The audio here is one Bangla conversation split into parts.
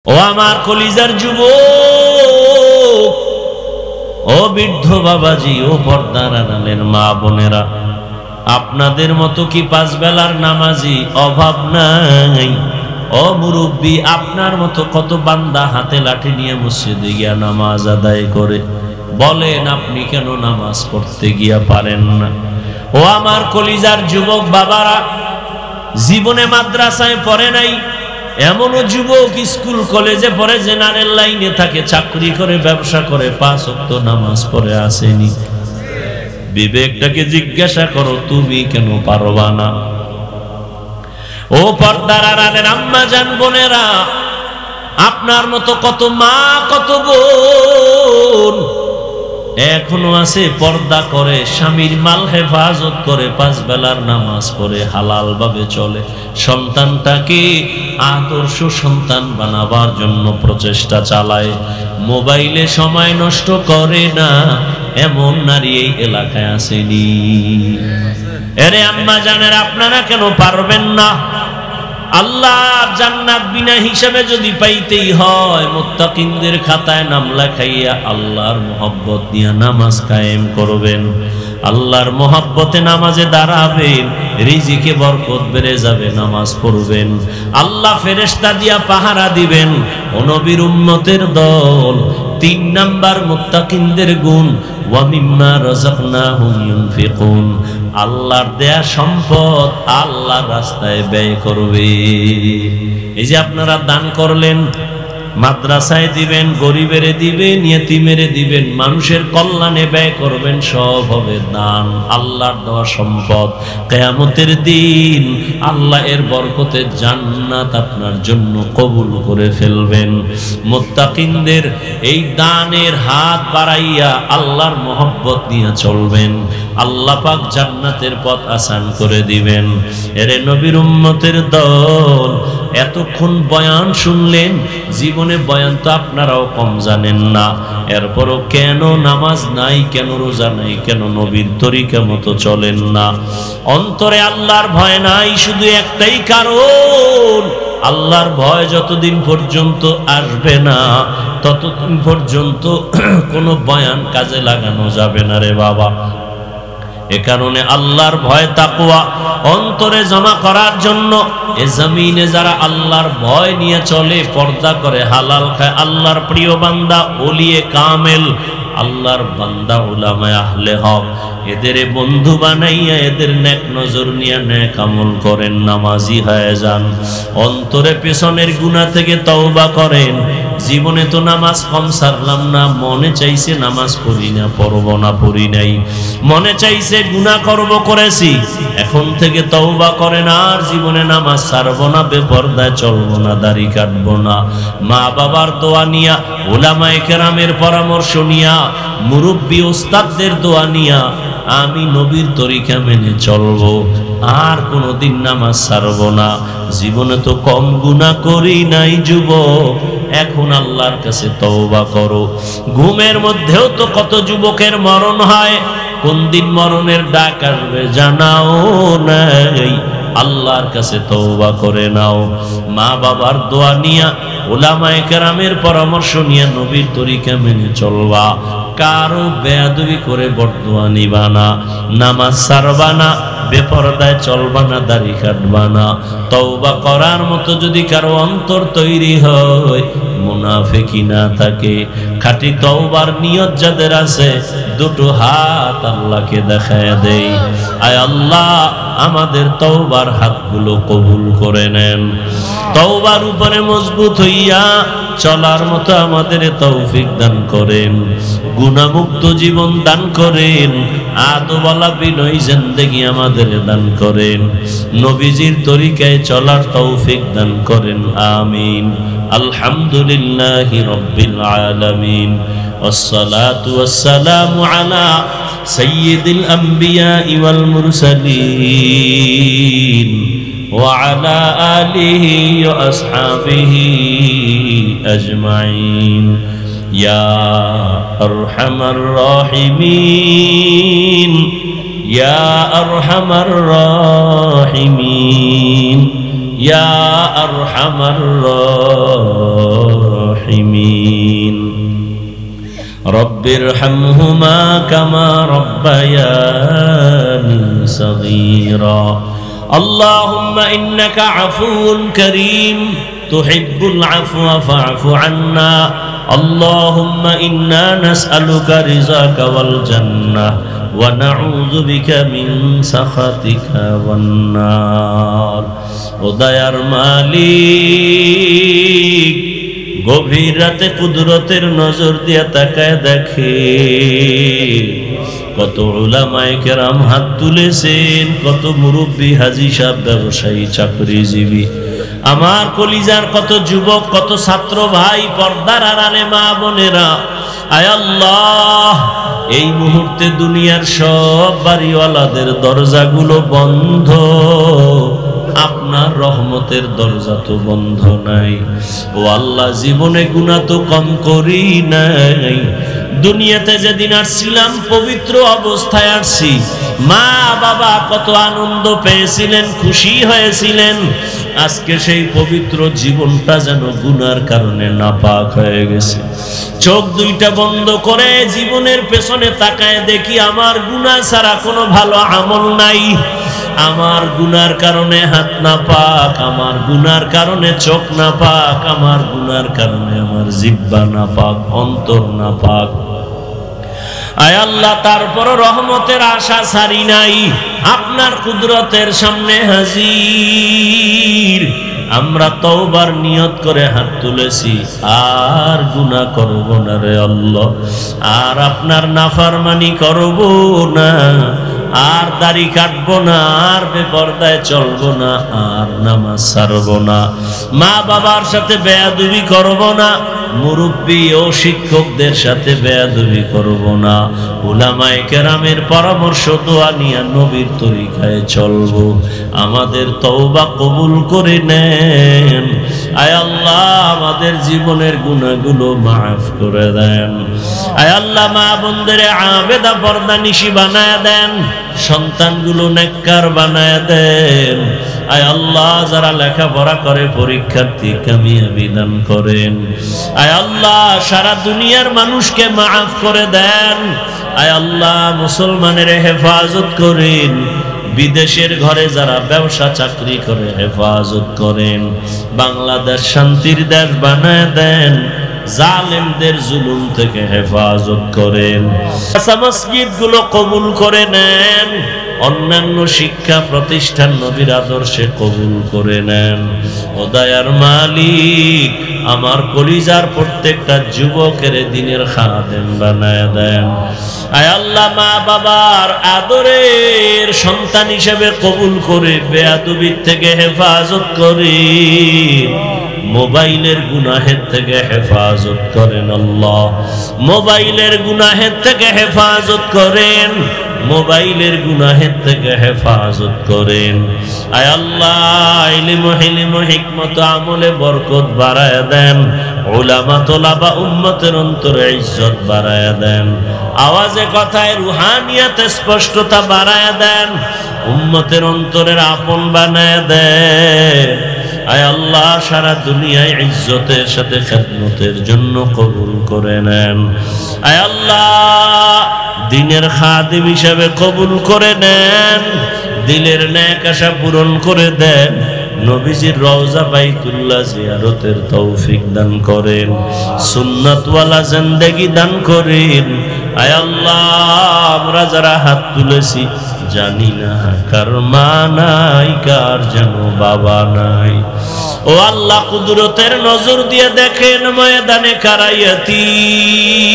ও আমার কলিজার যুবক, ও বৃদ্ধ বাবাজি, ও পর্দার আড়ালের মা বোনেরা, আপনাদের মতো কি পাঁচ বেলার নামাজি অভাব নাই? ও মুরব্বী, আপনার মতো কত বান্দা হাতে লাঠি নিয়ে মসজিদে গিয়া নামাজ আদায় করে, বলেন আপনি কেন নামাজ পড়তে গিয়া পারেন না? ও আমার কলিজার যুবক বাবারা, জীবনে মাদ্রাসায় পড়ে নাই এমনও যুবক স্কুল কলেজে পড়ে, জেনারেল লাইনে থাকে, চাকরি করে, ব্যবসা করে, 5 ওয়াক্ত নামাজ পড়ে আসেনি। বিবেকটাকে জিজ্ঞাসা করো, তুমি কেন পারবা না? ও পর্দার আড়ালের আম্মা জান বোনেরা, আপনার মতো কত মা, কত বোন এখনো আছে পর্দা করে, স্বামীর মাল হেফাজত করে, 5 বেলার নামাজ পড়ে হালাল ভাবে চলে, সন্তানটাকে আদর্শ সন্তান বানাবার জন্য প্রচেষ্টা চালায়, মোবাইলে সময় নষ্ট করে না, এমন নারী এই এলাকায় আসেনি? এরে আম্মা জানেন, আপনারা কেন পারবেন না? আল্লাহর জান্নাত বিনা হিসাবে যদি পাইতেই হয়, মুত্তাকিনদের খাতায় নাম লেখাইয়া আল্লাহর মোহব্বত নিয়ে নামাজ কায়েম করবেন, আল্লাহর মোহব্বতে নামাজে দাঁড়াবেন, রিজিকে বরকত বেড়ে যাবে, নামাজ পড়বেন, আল্লাহ ফেরেশতা দিয়া পাহারা দিবেন। ও নবীর উম্মতের দল, 3 নাম্বার মুত্তাকিনদের গুণ, ওয়া মিম্মা রাযাকনাহুম ইউনফিকুন, আল্লাহর দেয়া সম্পদ আল্লাহর রাস্তায় ব্যয় করবে। এই যে আপনারা দান করলেন, মাদ্রাসায় দিবেন, গরিবের দিবেন, ইয়েতিমের দিবেন, মানুষের কল্যাণে ব্যয় করবেন, সব হবে দান, আল্লাহর দেওয়া সম্পদ। কিয়ামতের দিন আল্লাহ এর বরকতে জান্নাত আপনার জন্য কবুল করে ফেলবেন। মুত্তাকিনদের এই দানের হাত বাড়াইয়া আল্লাহর মহব্বত নিয়ে চলবেন, আল্লাহ পাক জান্নাতের পথ আসান করে দিবেন। এরে নবীর উম্মতের দল, এতক্ষণ বয়ান শুনলেন, জীবনে বয়ান তো আপনারাও কম জানেন না, এরপরও কেন নামাজ নাই, কেন রোজা নাই, কেন নবীর তরিকা মতো চলেন না? অন্তরে আল্লাহর ভয় নাই, শুধু একটাই কারণ, আল্লাহর ভয় যতদিন পর্যন্ত আসবে না, ততদিন পর্যন্ত কোনো বয়ান কাজে লাগানো যাবে না রে বাবা। এ কারণে আল্লাহর ভয় তাকওয়া অন্তরে জমা করার জন্য এ জমিনে যারা আল্লাহর ভয় নিয়ে চলে, পর্দা করে, হালাল খায়, আল্লাহর প্রিয় বান্দা, ওলিয়ে কামেল, আল্লাহর বান্দা, উলামায়ে আহলে হক, এদের বন্ধু বানাইয়া এদের নেক নজর নিয়ে নেক আমল করেন, নামাজি হয়ে যান, অন্তরে পেছনের গুনাহ থেকে তওবা করেন। জীবনে তো নামাজ কম ছাড়লাম না, মনে চাইছে নামাজ পড়ি না, পড়ব না, পড়ি নাই, মনে চাইছে গুনাহ করব, করেছি, এখন থেকে তওবা করেন, আর জীবনে নামাজ ছাড়ব না, বেপরদায় চলব না, দাড়ি কাটব না, মা বাবার দোয়া নিয়া, উলামায়ে কেরামের পরামর্শ নিয়া, মুরব্বী ওস্তাদদের দোয়া নিয়া আমি নবীর তরিকা মেনে চলব, আর কোনোদিন নামাজ ছাড়ব না। জীবনে তো কম গুনাহ করি নাই যুবক, এখন আল্লাহর কাছে তওবা করো। ঘুমের মধ্যেও তো কত যুবকের মরণ হয়, কোন দিন মরণের ডাক আসবে জানাও নাই, আল্লাহর কাছে তওবা করে নাও। মা বাবার দোয়া নিয়া, উলামায়ে কেরামের পরামর্শ নিয়ে নবীর তরিকা মেনে চলবা, কারো বেয়াদবি করে বরদোয়া নিবা না, নামাজ ছাড়বা না, বেপরদায় চলবা না, দাড়ি কাটবা না। তওবা করার মতো যদি কারো অন্তর তৈরি হয়, মুনাফিকি না থাকে, খাঁটি তওবার নিয়ত যাদের আছে, দুটো হাত আল্লাহকে দেখায় দেই, আয় আল্লাহ আমাদের তওবার হাতগুলো কবুল করে নেন, তওবার উপরে মজবুত হইয়া চলার মতো আমাদের তৌফিক দান করেন, গুনাহমুক্ত জীবন দান করেন, আদওয়ালা বিনয়ী জিন্দেগি আমাদের দান করেন, নবীজির তরিকায় চলার তৌফিক দান করেন, আমিন। আলহামদুলিল্লাহি রাব্বিল আলামিন, ওয়াসসালাতু ওয়াসসালামু আলা সাইয়্যিদিল আম্বিয়া ওয়াল মুরসালিন ওয়া আলা আলিহি ওয়া আসহাবিহি আজমাইন। ইয়া আরহামার রাহিমিন, ইয়া আরহামার রাহিমিন, ইয়া আরহামার রাহিমিন। রব্বিরহামহুমা কামা রব্বায়ানি সগীরা। আল্লাহুম্মা ইন্নাকা আফুউন কারীম তুহিব্বুল আফওয়া ফা'ফু আন্না। আল্লাহুম্মা ইন্না নাসআলুকা রিযাকা ওয়াল জান্নাহ ওয়া নাউযু বিকা মিন সাখাতিকা ওয়ান নার। ও দয়ার মালিক, গভীর রাতে কুদরতের নজর দিয়ে তাকায় দেখে কত উলামায়ে কেরাম হাত তুলেছেন, কত মুরব্বী, হাজী সাহেব, ব্যবসায়ী, চাকরিজীবী, আমার কলিজার কত যুবক, কত ছাত্র ভাই, পর্দার আড়ালে মা বোনেরা। আয় আল্লাহ, এই মুহূর্তে দুনিয়ার সব বাড়িওয়ালাদের দরজাগুলো বন্ধ, আপনার রহমতের দরজা তো বন্ধ নাই। ও আল্লাহ, জীবনে গুনাহ তো কম করি নাই। দুনিয়াতে যেদিন আসছিলাম পবিত্র অবস্থায় আসছি, মা বাবা কত আনন্দ পেয়েছিলেন, খুশি হয়েছিলেন। আজকে সেই পবিত্র জীবনটা যেন গুনার কারণে নাপাক হয়ে গেছে। চোখ দুইটা বন্ধ করে জীবনের পেছনে তাকায় দেখি আমার গুনাহ ছাড়া কোনো ভালো আমল নাই। আমার গুনার কারণে হাত না পাক, আমার গুনার কারণে চোখ না পাক, আমার গুনার কারণে আমার জিহ্বা না পাক, অন্তর না পাক। আয় আল্লাহ, তারপর রহমতের আশা ছাড়ি নাই, আপনার কুদরতের সামনে হাজির। আমরা তওবার নিয়ত করে হাত তুলেছি, আর গুনাহ করব না রে আল্লাহ, আর আপনার নাফরমানি করব না, আর দাড়ি কাটবো না, আর বেপরদায় চলবো না, আর নামাজ ছাড়বো না, মা বাবার সাথে বেয়াদবি করব না, মুরব্বী ও শিক্ষকদের সাথে বেয়াদবি করব না, উলামায়ে কেরামের পরামর্শ দোয়া নিয়ে নবীর তরিকায় চলবো। আমাদের তওবা কবুল করে নেন। আয় আল্লাহ, আমাদের জীবনের গুনাহগুলো মাফ করে দেন। আয় আল্লাহ, মা বোনদের আবেদা পর্দানিশী বানায় দেন, সন্তানগুলো নেককার বানায় দেন। আয় আল্লাহ, যারা লেখাপড়া করে পরীক্ষার্থী কামিয়াবি দান করেন। আয় আল্লাহ, সারা দুনিয়ার মানুষকে মাফ করে দেন। আয় আল্লাহ, মুসলমানের হেফাজত করেন। বিদেশের ঘরে যারা ব্যবসা চাকরি করে হেফাজত করেন। বাংলাদেশ শান্তির দেশ বানায় দেন, জালেমদের জুলুম থেকে হেফাজত করেন। মসজিদগুলো কবুল করে নেন, অন্যান্য শিক্ষা প্রতিষ্ঠান নবীর আদর্শে কবুল করে নেন। ও দয়ার মালিক, আমার কলিজার প্রত্যেকটা যুবকের দিনের খাদেম বানায় দেন। আয় আল্লাহ, মা বাবার আদরের সন্তান হিসেবে কবুল করে বেয়াদবির থেকে হেফাজত করে, মোবাইলের গুনাহের থেকে হেফাজত করেন আল্লাহ, মোবাইলের গুনাহের থেকে হেফাজত করেন, মোবাইলের গুনাহের থেকে হেফাজত করেন। আয় আল্লাহ, ইলম হিলম হিকমত আমলে বরকত বাড়ায় দেন। উলামা তোলাবা উম্মতের অন্তরে ইজ্জত বাড়ায় দেন। আওয়াজে কথায় রুহানিয়াতে স্পষ্টতা বাড়ায় দেন। উম্মতের অন্তরের আপন বানায় দেন। আয় আল্লাহ, সারা দুনিয়ায় ইজ্জতের সাথে খেদমতের জন্য কবুল করে নেন। আয় আল্লাহ, দিনের খাদিম হিসাবে কবুল করে নেন। দিলের নেক আশা পূরণ করে দেন। নবীজির রওজা বাইতুল্লাহ জিয়ারতের তৌফিক দান করেন। সুন্নাতওয়ালা জিন্দেগি দান করেন। আয় আল্লাহ, আমরা যারা হাত তুলেছি জানি না কার মা নাই, কার যেন বাবা নাই। ও আল্লাহ, কুদরতের নজর দিয়ে দেখেন ময়দানে কারা ইয়াতীম।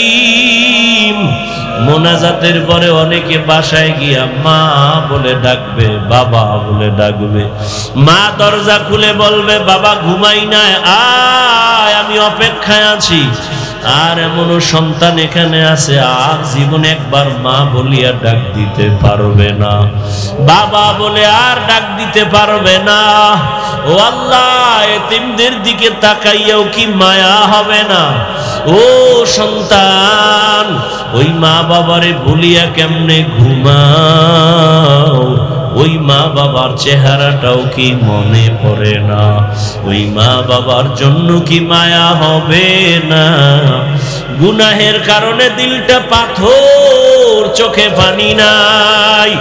মোনাজাতের পরে অনেকে বাসায় গিয়া মা বলে ডাকবে, বাবা বলে ডাকবে। মা দরজা খুলে বলবে, বাবা ঘুমাই নাই, আয় আমি অপেক্ষায় আছি। আর এমনও সন্তান এখানে আছে, আর জীবনে একবার মা বলিয়া ডাক দিতে পারবে না, বাবা বলে আর ডাক দিতে পারবে না। ও আল্লাহ, এতিমদের দিকে তাকাইয়াও কি মায়া হবে না? ও সন্তান, ওই মা বাবারে বলিয়া কেমনে ঘুমাও? ওই মা বাবার চেহারাটাও কি মনে পড়ে না? ওই মা বাবার জন্য কি মায়া হবে না? গুনাহের কারণে দিলটা পাথর, চোখে পানি নাই।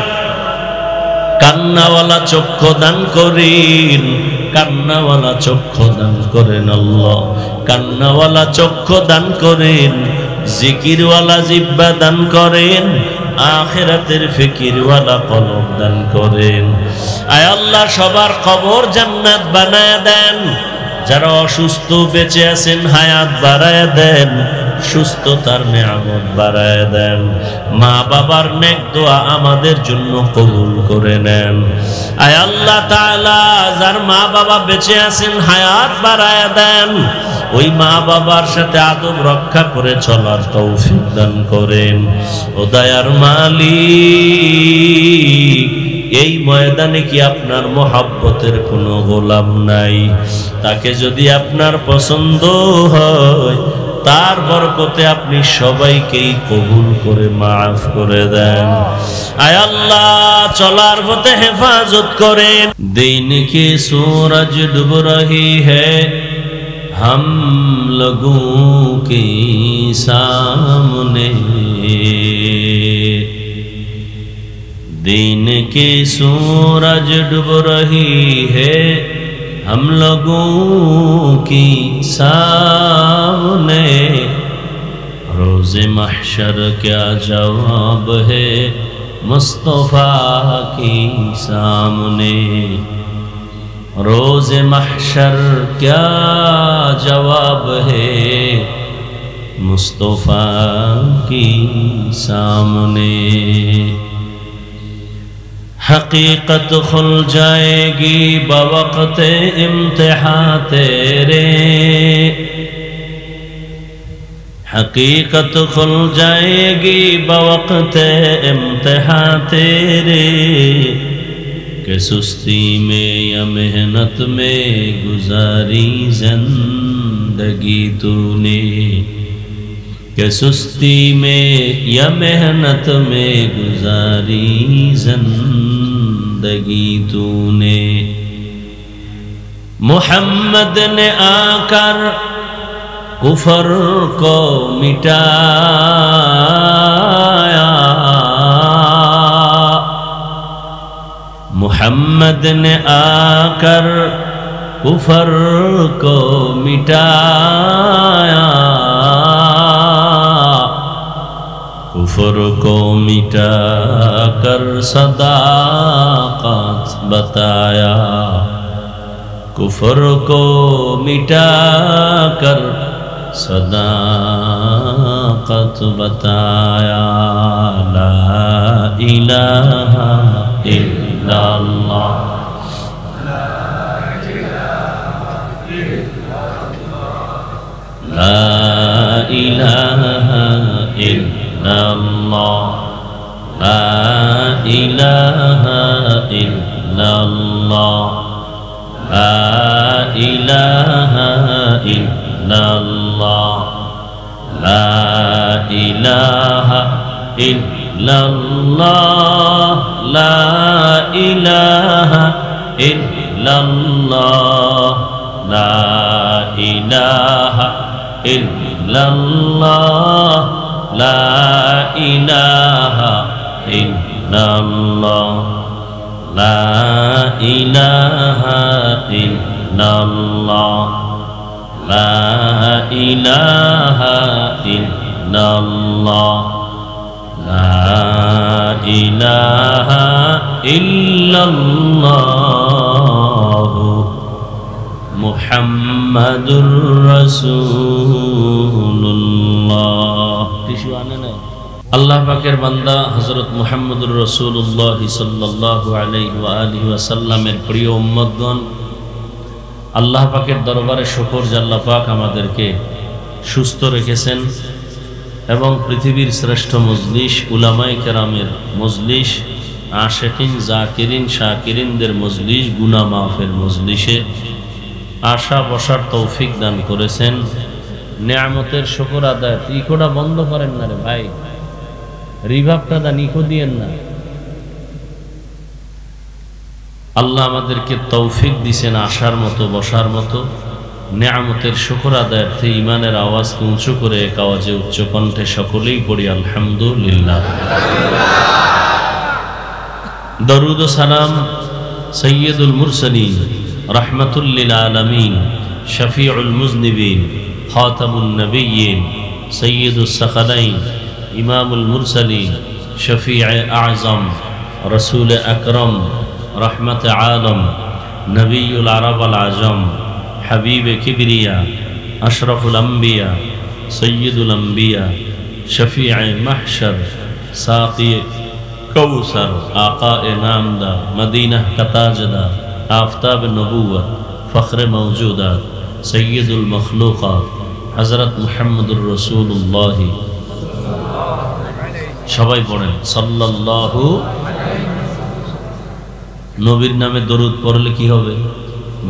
কান্নাওয়ালা চক্ষু দান করেন, কান্নাওয়ালা চক্ষু দান করেন আল্লাহ, কান্নাওয়ালা চক্ষু দান করেন। জিকিরওয়ালা জিহ্বা দান করেন, আখিরাতের ফিকিরওয়ালা কলব দান করেন। আয় আল্লাহ, সবার কবর জান্নাত বানায় দেন। যারা অসুস্থ বেঁচে আছেন হায়াত বাড়ায় দেন, সুস্থতার নেয়ামত বাড়ায় দেন। মা বাবার নেক দোয়া আমাদের জন্য কবুল করে নেন। আয় আল্লাহ তাআলা, যার মা বাবা বেঁচে আছেন হায়াত বাড়ায় দেন। ওই মা বাবার সাথে আদব রক্ষা করে চলার তৌফিক দান করেন। ও দয়ার মালিক, এই ময়দানে কি আপনার মহব্বতের কোনো গোলাম নাই? তাকে যদি আপনার পছন্দ হয়, তার বরকতে আপনি সবাইকেই কবুল করে মাফ করে দেন। আয় আল্লাহ, চলার পথে হেফাজত করেন। দিন কি सूरज डूब रही है हम लोगों के सामने, दिन की सूरज डूब रही है हम लोगों की सामने, रोज़े महशर क्या जवाब है मुस्तफ़ा की सामने, रोज़े महशर क्या जवाब है मुस्तफ़ा की सामने। हकीकत खुल जाएगी बवक़्ते इम्तिहान तेरे, हकीकत खुल जाएगी बवक़्ते इम्तिहान तेरे, कि सुस्ती में या मेहनत में गुजारी जिंदगी तूने, कि सुस्ती में या मेहनत में गुजारी जिंदगी तूने। मोहम्मद ने आकर कुफर को मिटाया, मोहम्मद ने आकर कुफर को मिटाया, कुफर को मिटा कर सदाकत बताया, कुफर को मिटा कर सदाकत बताया। ला इलाहा इल्लल्लाह, ला इलाहा इल्लल्लाह, ला इलाहा इल्लल्लाह, ला इलाहा इल्लल्लाह, ला इलाहा इल्लल्लाह, ला इलाहा इल्लल्लाह, ला इलाहा इल्लल्लाह, ला इलाहा इल्लल्लाह, ला इलाहा इल्लल्लाह, ला इलाहा इल्लल्लाह, ला इलाहा इल्लल्लाह मुहम्मदुर রাসূলুল্লাহ। টিস্যু আনে না? আল্লাহ পাকের বান্দা হযরত মুহাম্মদুর রাসূলুল্লাহ সাল্লাল্লাহু আলাইহি ওয়া আলিহি ওয়াসাল্লামের প্রিয় উম্মতগণ, আল্লাহ পাকের দরবারে শুকর যে আল্লাহ পাক আমাদেরকে সুস্থ রেখেছেন এবং পৃথিবীর শ্রেষ্ঠ মজলিস উলামায়ে কেরামের মজলিস, আশিকিন জাকিরিন শাকিরিনদের মজলিস, গুনাহ মাফের মজলিসে আশা বসার তৌফিক দান করেছেন। নেয়ামতের শুকর আদায়। ইকোটা বন্ধ করেন না রে ভাই, রিভাবটা দান, ইকো দিয়েন না। আল্লাহ আমাদেরকে তৌফিক দিছেন আসার মতো, বসার মতো। নেয়ামতের শুকর আদায়ার্থে ইমানের আওয়াজকে উঁচু করে এক আওয়াজে উচ্চ কণ্ঠে সকলেই পড়ি আলহামদুলিল্লাহ। দরুদ ও সালাম সৈয়দুল মুরসালিন, রাহমাতুল লিল আলামিন, শফিউল মুজনিবিন, খাতামুন নবিয়্যিন, সৈয়দুস সাকালাইন, ইমামুল মুরসালিন, শফিয়ে আযম, রসুল আকরম, রহমত আলম, নবীউল আরব আল আজম, হাবিব কিবরিয়া, আশরফুল আম্বিয়া, সৈয়দুল আম্বিয়া, শফিয়ে মাহশর, সাকি কৌসর, আকায়ে নামদার, মদিনা কা তাজদার, আফতাব নবুয়ত, ফখরে মওজুদাত, সৈয়দুল মখলুকাত, হযরত মুহাম্মদুর রাসূলুল্লাহ। সবাই পড়েন সাল্লাল্লাহু। নবীর নামে দরুদ পড়লে কি হবে?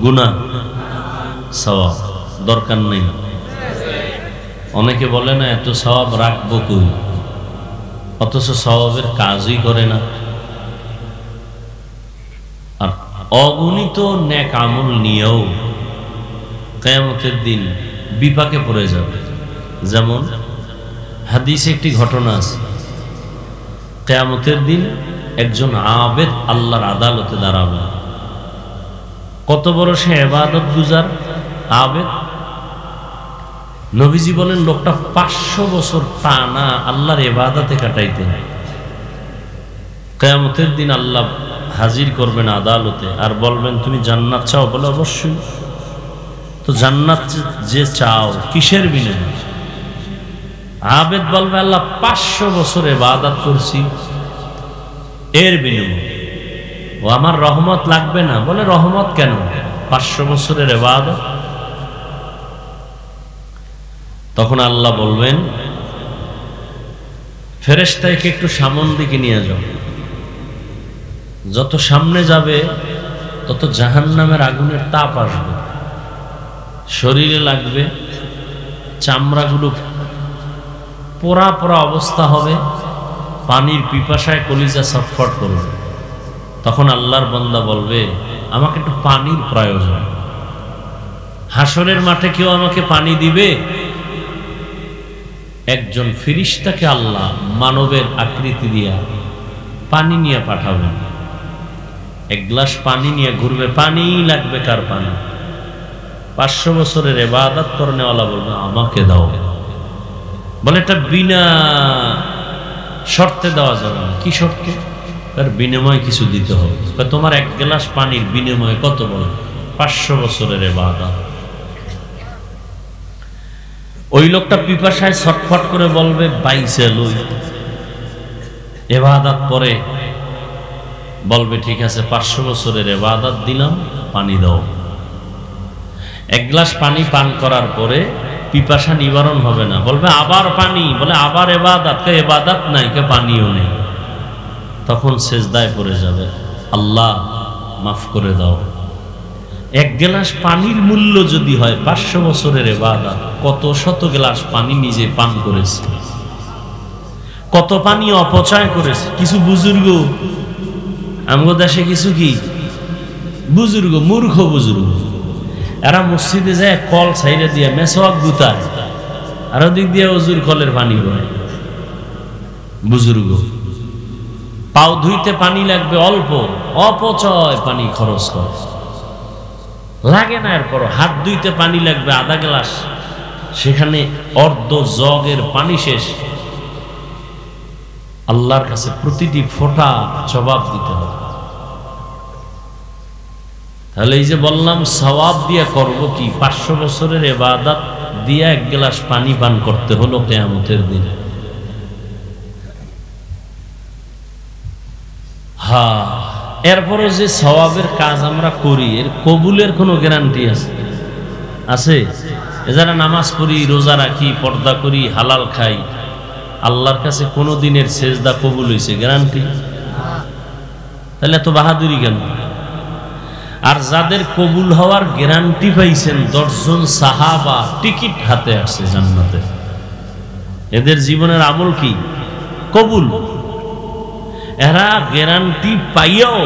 গুনাহ, সওয়াব। দরকার নেই। অনেকে বলে না এত সওয়াব রাখবো কই, অথচ সওয়াবের কাজই করে না। আর অগণিত নেক আমল নিয়েও কিয়ামতের দিন বিপাকে পড়ে যাবে। যেমন হাদিসে একটি ঘটনা আছে, কিয়ামতের দিন একজন আবেদ আল্লাহর আদালতে দাঁড়াবে। কত বড় সে ইবাদত গুজার আবেদ! নবীজি বলেন লোকটা 500 বছর টানা আল্লাহর ইবাদতে কাটাইতেন। কিয়ামতের দিন আল্লাহ হাজির করবেন আদালতে আর বলবেন তুমি জান্নাত চাও? বলে অবশ্যই। তো জান্নাত যে চাও কিসের বিনিময়ে? আবেদ বলবে আল্লাহ 500 বছর ইবাদত করছি, এর বিনিময়ে। ও আমার রহমত লাগবে না? বলে রহমত কেন? 500 বছরের ইবাদত। তখন আল্লাহ বলবেন ফেরেশতাকে একটু সামন দিকে নিয়ে যাও। যত সামনে যাবে তত জাহান্নামের আগুনের তাপ আসবে, শরীরে লাগবে, চামড়াগুলো পোড়া পোড়া অবস্থা হবে, পানির পিপাসায় কলিজা ছটফট করবে। তখন আল্লাহর বান্দা বলবে আমাকে একটু পানির প্রয়োজন। হাসরের মাঠে কেউ আমাকে পানি দিবে? একজন ফেরেশতাকে আল্লাহ মানবের আকৃতি দিয়া পানি নিয়ে পাঠাবেন। এক গ্লাস পানি নিয়ে ঘুরবে, পানি লাগবে কার? পানি। 500 বছরের ইবাদত করনেওয়ালা বলবে আমাকে দাও। বলে এটা বিনা শর্তে দেওয়া যাবে না। কি শর্তে? তার বিনিময়ে কিছু দিতে হবে। তোমার এক গ্লাস পানির বিনিময়ে কত? বলে 500 বছরের ইবাদত। ওই লোকটা পিপাসায় ছটফট করে বলবে বাইসে লই। ইবাদত পরে বলবে ঠিক আছে 500 বছরের ইবাদত দিলাম, পানি দাও। এক গ্লাস পানি পান করার পরে পিপাসা নিবারণ হবে না, বলবে আবার পানি। বলে আবার ইবাদত? কে ইবাদত নাই, কে পানিও নেই। তখন সেজদায় পড়ে যাবে, আল্লাহ মাফ করে দাও। এক গ্লাস পানির মূল্য যদি হয় 500 বছরের ইবাদত, কত শত গ্লাস পানি নিজে পান করেছে, কত পানি অপচয় করেছে। কিছু বুজুর্গ আমাদের দেশে, কিছু কি বুজুর্গ, মূর্খ বুজুর্গ, এরা মসজিদে যায় কল সাইডে দিয়ে মেসওয়াক গুতায়, আর ওদিক দিয়ে ওজুর কলের পানি হয়। বুজুর্গ পাও ধুইতে পানি লাগবে অল্প, অপচয় পানি খরচ করে, লাগে না। এরপর হাত ধুইতে পানি লাগবে আধা গ্লাস, সেখানে অর্ধ জগের পানি শেষ। আল্লাহর কাছে প্রতিটি ফোঁটা জবাব দিতে হবে। তাহলে এই যে বললাম সওয়াব দিয়ে করব কি? 500 বছরের ইবাদত দিয়ে এক গ্লাস পানি পান করতে হলো কিয়ামতের দিন। হ্যাঁ, এরপরও যে সওয়াবের কাজ আমরা করি এর কবুলের কোনো গ্যারান্টি আছে? আছে? যারা নামাজ পড়ি, রোজা রাখি, পর্দা করি, হালাল খাই, আল্লাহর কাছে কোনো দিনের সেজদা কবুল হয়েছে? গ্যারান্টি? তাহলে এত বাহাদুরি কেন? আর যাদের কবুল হওয়ার গ্যারান্টি পাইছেন 10 জন সাহাবা টিকিট হাতে আসছে জান্নাতে, এদের জীবনের আমল কি? কবুল। এরা গ্যারান্টি পাইয়াও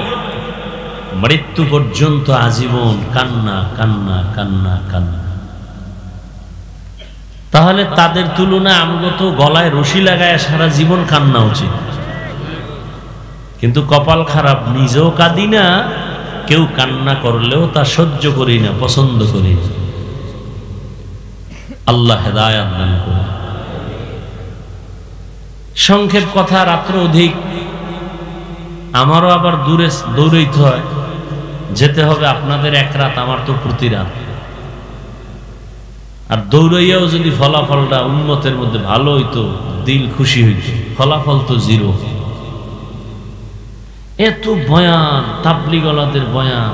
মৃত্যু পর্যন্ত আজীবন কান্না কান্না কান্না কান্না। তাহলে তাদের তুলনায় আমগো তো গলায় রশি লাগায় সারা জীবন কান্না উচিত। কিন্তু কপাল খারাপ, নিজেও কাঁদি না, কেউ কান্না করলেও তা সহ্য করি না, পছন্দ করি না। আল্লাহ হেদায়াত দান করুন। সংক্ষেপ কথা, রাত্র অধিক, আমারও আবার দূরে দৌড়াইতে হয়, যেতে হবে আপনাদের এক রাত, আমার তো প্রতি রাত। আর দৌড়াইয়াও যদি ফলাফলটা উম্মতের মধ্যে ভালো হইতো, দিল খুশি হইত, ফলাফল তো জিরো। এত বয়ান, তাবলিগওয়ালাদের বয়ান,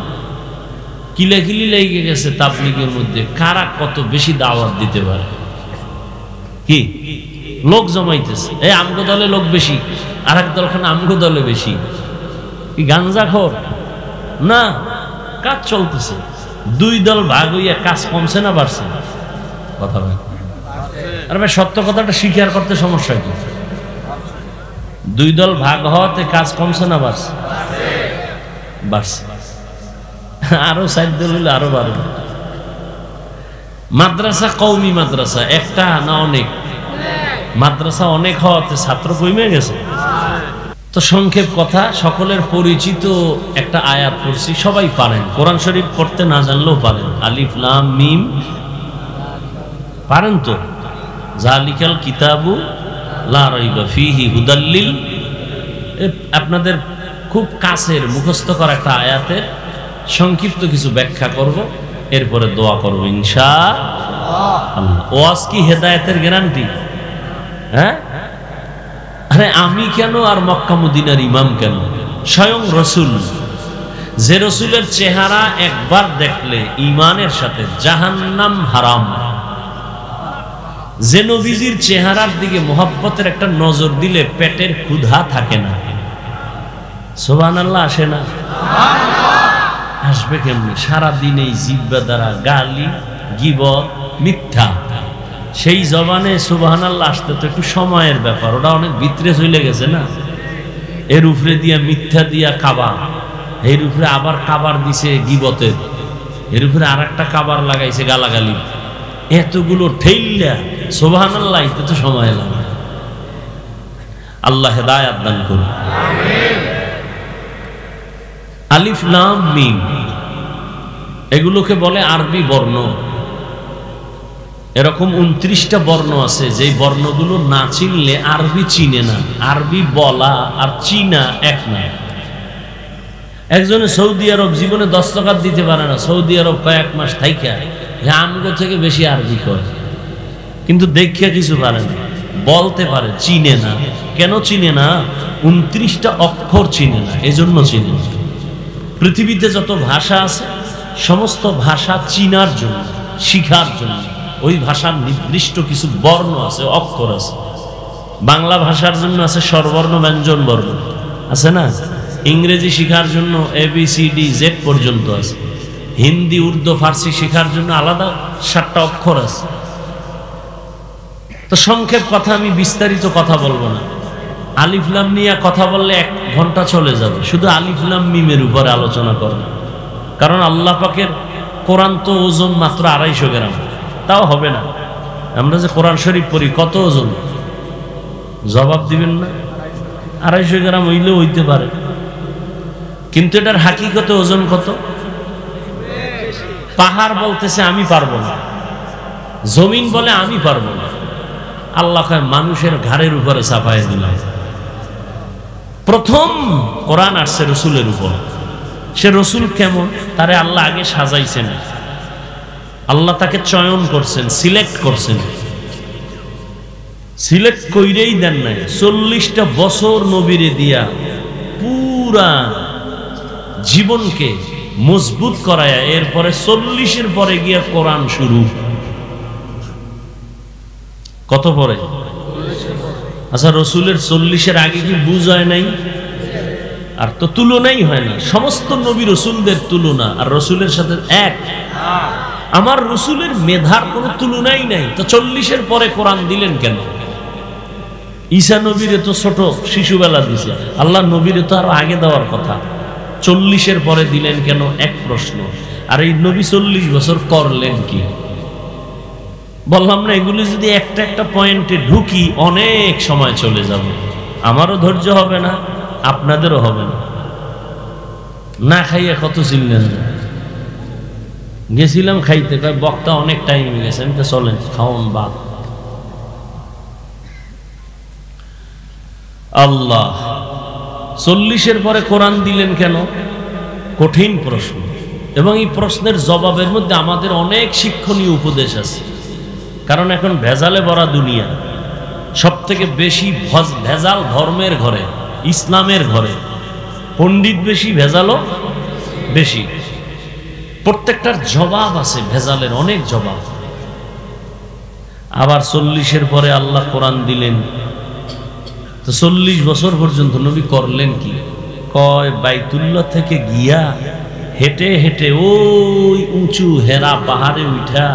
কিলাকিলি লেগে গেছে তাবলিগের মধ্যে, কারা কত বেশি দাওয়াত দিতে পারে। কি লোক জমাইতেছে, এই আমগো দলে লোক বেশি, আর এক দলখানে আমগো দলে বেশি। কি গাঞ্জাখোর না, কাজ চলতেছে। দুই দল ভাগ হইয়া কাজ কমছে না বাড়ছে? কথা ভাই, আর ভাই সত্য কথাটা স্বীকার করতে সমস্যা কি? দুই দল ভাগ হওয়াতে কাজ কমছে না বাড়ছে? বাড়ছে। আরো 4 দল হইলে আরো বাড়বে। মাদ্রাসা, কওমি মাদ্রাসা একটা না অনেক? মাদ্রাসা অনেক হওয়াতে ছাত্র কমে গেছে। তো সংক্ষেপ কথা, সকলের পরিচিত একটা আয়াত পড়ছি, সবাই পারেন, কোরআন শরীফ পড়তে না জানলেও পারেন। আলিফ লাম মিম পারেন তো? যালিকাল কিতাবু লা রাইবা ফীহি হুদাল লিল, আপনাদের খুব কাছের মুখস্থ করা একটা আয়াতের সংক্ষিপ্ত কিছু ব্যাখ্যা করব, এরপরে দোয়া করব ইনশাআল্লাহ। ওয়াজ কি হেদায়েতের গ্যারান্টি? হ্যাঁ, আরে আমি কেন আর মক্কা মদিনার ইমাম কেন? স্বয়ং রসুল, যে রসুলের চেহারা একবার দেখলে ইমানের সাথে জাহান্নাম হারাম, যে নবীজির চেহারার দিকে মোহাব্বতের একটা নজর দিলে পেটের ক্ষুধা থাকে না। সুবহানাল্লাহ আসে না? আসবে কেমনে? সারাদিন এই জিহ্বা দ্বারা গালি, গীবত, মিথ্যা, সেই জবানে সুবহানাল্লাহ আসতে তো একটু সময়ের ব্যাপার, ওটা অনেক ভিতরে চলে গেছে না। এর উপরে দিয়া মিথ্যা দিয়া কাবার, এর উপরে আবার কাবার দিছে গীবতের, এর উপরে আর একটা কাবার লাগাইছে গালাগালি, এতগুলো ঠেইল্লা সুবহানাল্লাহ এতে তো সময় লাগে। আল্লাহ হেদায়াত দান করুন। আলিফ লাম মিম এগুলোকে বলে আরবি বর্ণ। এরকম 29টা বর্ণ আছে, যেই বর্ণগুলো না চিনলে আরবি চিনে না। আরবি বলা আর চিনা এক না। একজনে সৌদি আরব জীবনে 10 টাকা দিতে পারে না, সৌদি আরব কয়েক মাস থাইকা আমগো থেকে বেশি আরবি কয়, কিন্তু দেখিয়া কিছু পারে না, বলতে পারে, চিনে না। কেন চিনে না? 29টা অক্ষর চিনে না, এজন্য চিনে না। পৃথিবীতে যত ভাষা আছে সমস্ত ভাষা চিনার জন্য, শিখার জন্য ওই ভাষার নির্দিষ্ট কিছু বর্ণ আছে, অক্ষর আছে। বাংলা ভাষার জন্য আছে স্বরবর্ণ, ব্যঞ্জন বর্ণ আছে না? ইংরেজি শিখার জন্য ABCD Z পর্যন্ত আছে। হিন্দি, উর্দু, ফার্সি শেখার জন্য আলাদা 7টা অক্ষর আছে। তো সংক্ষেপ কথা, আমি বিস্তারিত কথা বলবো না। আলিফ লাম নিয়ে কথা বললে 1 ঘন্টা চলে যাবে, শুধু আলিফ লাম মিমের উপরে আলোচনা করব। কারণ আল্লাহ পাকের কোরআন তো ওজন মাত্র 250 গ্রাম, তাও হবে না। আমরা যে কোরআন শরীফ পড়ি কত ওজন? জবাব দিবেন না? 250 গ্রাম হইলেও হইতে পারে, কিন্তু এটার হাকিকতে ওজন কত? পাহাড় বলতেছে আমি পারবো না, জমিন বলে আমি পারবো না। আল্লাহ কয় মানুষের ঘাড়ের উপরে চাপায় দিলাম। প্রথম কোরআন আসছে রসুলের উপর। সে রসুল কেমন? তারে আল্লাহ আগে সাজাইছেন, আল্লাহ তাকে চয়ন করছেন, সিলেক্ট করছেন। সিলেক্ট কইরেই দেন নাই, 40টা বছর নবীরে দিয়া পুরা জীবনকে মজবুত করায়া এরপরে 40-এর পরে গিয়া কোরআন শুরু। কত পরে? আচ্ছা, রসুলের 40-এর আগে কি বুঝ হয় নাই? আর তো তুলনাই হয় না। সমস্ত নবী রসুলদের তুলনা আর রসুলের সাথে এক। আমার রসুলের মেধার কোনো তুলনাই নাই, তো 40-এর পরে কোরআন দিলেন কেন? ঈসা নবীরে তো ছোট শিশুবেলা দিছে, আল্লাহ নবীরে তো আরো আগে দেওয়ার কথা। 40-এর পরে দিলেন কেন, এক প্রশ্ন। আর এই নবী 40 বছর করলেন কি? বললাম না, এগুলি যদি একটা একটা পয়েন্টে ঢুকি অনেক সময় চলে যাবে। আমারও ধৈর্য হবে না, আপনাদেরও হবে না। না খাইয়ে কত ছিলেন, গেছিলাম খাইতে, কয় বক্তা অনেক টাইম হয়ে গেছে। আমি তো চলেন খাওন বাদ। আল্লাহ 40-এর পরে কোরআন দিলেন কেন? কঠিন প্রশ্ন, এবং এই প্রশ্নের জবাবের মধ্যে আমাদের অনেক শিক্ষণীয় উপদেশ আছে। কারণ এখন ভেজালে ভরা দুনিয়া, সব থেকে বেশি ভেজাল ধর্মের ঘরে, ইসলামের ঘরে। পণ্ডিত বেশি, ভেজালও বেশি। প্রত্যেকটার জবাব আছে, ভেজালের অনেক জবাব। আবার 40-এর পরে আল্লাহ কোরআন দিলেন। তো 40 বছর পর্যন্ত নবী করলেন কি? কয় বাইতুল্লাহ থেকে গিয়া হেঁটে হেঁটে ওই উঁচু হেরা পাহাড়ে উঠা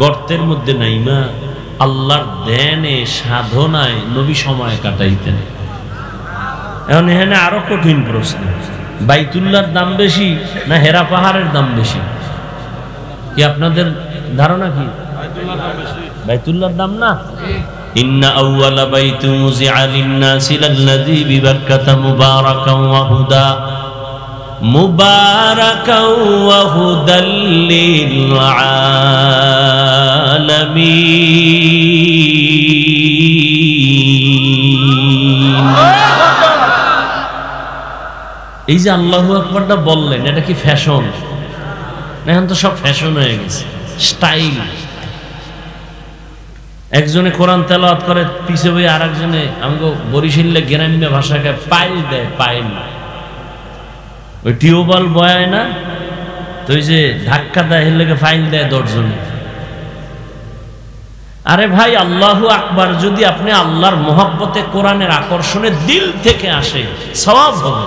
গর্তের মধ্যে নাইমা আল্লাহর ধ্যানে সাধনায় নবী সময় কাটাইতেন। এখন এখানে আরো কঠিন প্রশ্ন, বাইতুল্লাহর দাম বেশি না হেরা পাহাড়ের দাম বেশি? কি আপনাদের ধারণা কি? বাইতুল্লাহর দাম না? ইন্না আউওয়ালা বাইতুন মুযিআ লিন-নাসি লাল্লাযী বিবাক্কাতা মুবারাকান ওয়া হুদা মুবারাকান ওয়া হুদাল লিল আলামিন। এই যে আল্লাহু আকবারটা বললেন, এটা কি ফ্যাশন? এখন তো সব ফ্যাশন হয়ে গেছে, স্টাইল। একজনে কোরআন তেলাওয়াত করে, পিছে বই আর একজনে আমাকে বরিশালে গ্রাম্য ভাষাকে পাইল দেয়, পাইল। ওই টিউবওয়েল বয়ায় না তো, ওই যে ধাক্কা দেয়, এর লেগে ফাইল দেয় 10 জনে। আরে ভাই, আল্লাহু আকবার যদি আপনি আল্লাহর মোহাব্বতে, কোরআনের আকর্ষণে দিল থেকে আসে, সওয়াব হবে।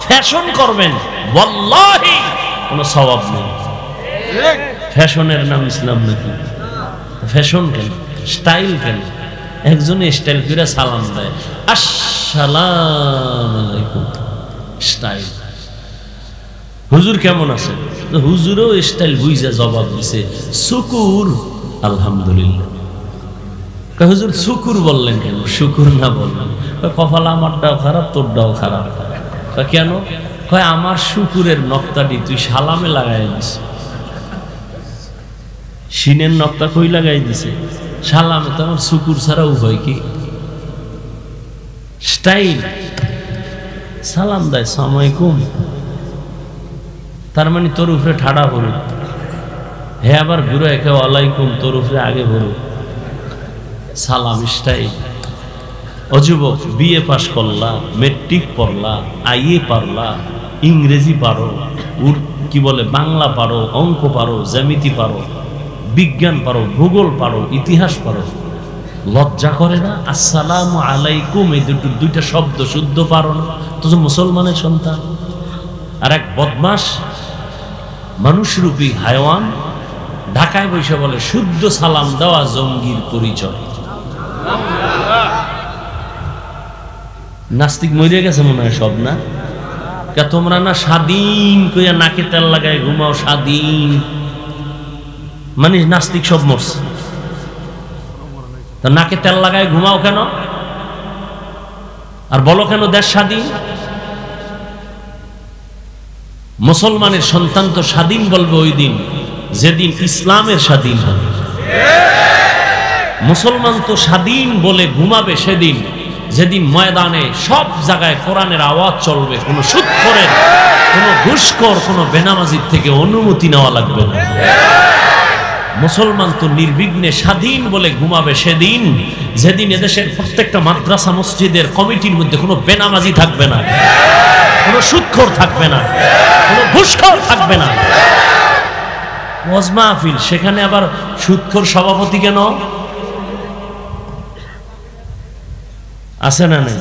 ফ্যাশন করবেন, ওয়াল্লাহি কোনো সওয়াব নেই। ফ্যাশনের নাম ইসলাম নাকি? ফ্যাশন কেন, স্টাইল কেন? একজনে স্টাইল করে সালাম দেয়, আসসালামু আলাইকুম, স্টাইল। হুজুর কেমন আছে? হুজুরও স্টাইল বুঝা জবাব দিছে, শুকুর আলহামদুলিল্লাহ। হুজুর শুকুর বললেন কেন? শুকুর না বললেন। কপাল আমারটাও খারাপ, তোরটাও খারাপ। কেন? কয় আমার শুকুরের নক্তাটি তুই সালামে লাগাই দিস। সিনের নক্তা কই লাগাই দিছে? সালামে। তো আমার শুকুর ছাড়া উভয় কি? স্টাইল। সালাম দেয় আসসালামু আলাইকুম, তার মানে তোর উপরে ঠাড়া ভরু। হে আবার ঘুরে একে ওয়ালাইকুম, তোর উপরে আগে ভরু। সালাম স্টাইল। অযুবক, বিএ পাস করলা, মেট্রিক পড়লা, আইএ পারলা, ইংরেজি পারো, কি বলে বাংলা পারো, অঙ্ক পারো, জ্যামিতি পারো, বিজ্ঞান পারো, ভূগোল পারো, ইতিহাস পারো, লজ্জা করে না? আসসালামু আলাইকুম এই দুইটা শব্দ শুদ্ধ পারো না? তো মুসলমানের সন্তান। আর এক বদমাস মানুষরূপী হায়ওয়ান ঢাকায় বসে বলে শুদ্ধ সালাম দেওয়া জঙ্গির পরিচয়। নাস্তিক মরে গেছে মনে হয় সব, না? তোমরা না স্বাধীন কইয়া নাকে তেল লাগায় ঘুমাও, স্বাধীন মানে নাস্তিক সব মরছে। তো নাকে তেল লাগায় ঘুমাও কেন? আর বলো কেন দেশ স্বাধীন? মুসলমানের সন্তান তো স্বাধীন বলবে ওই দিন যেদিন ইসলামের স্বাধীন হবে। মুসলমান তো স্বাধীন বলে ঘুমাবে সেদিন যেদিন ময়দানে সব জায়গায় কোরআনের আওয়াজ চলবে, কোনো সুদখোরের, কোনো ঘুষখোর, কোনো বেনামাজির থেকে অনুমতি নেওয়া লাগবে না। মুসলমান তো নির্বিঘ্নে স্বাধীন বলে ঘুমাবে সেদিন যেদিন এদেশের প্রত্যেকটা মাদ্রাসা মসজিদের কমিটির মধ্যে কোনো বেনামাজি থাকবে না, কোনো সুদখোর থাকবে না, কোনো ঘুষখোর থাকবে না। ওয়াজ মাহফিল, সেখানে আবার সুদখোর সভাপতি কেন? আছে না নাই?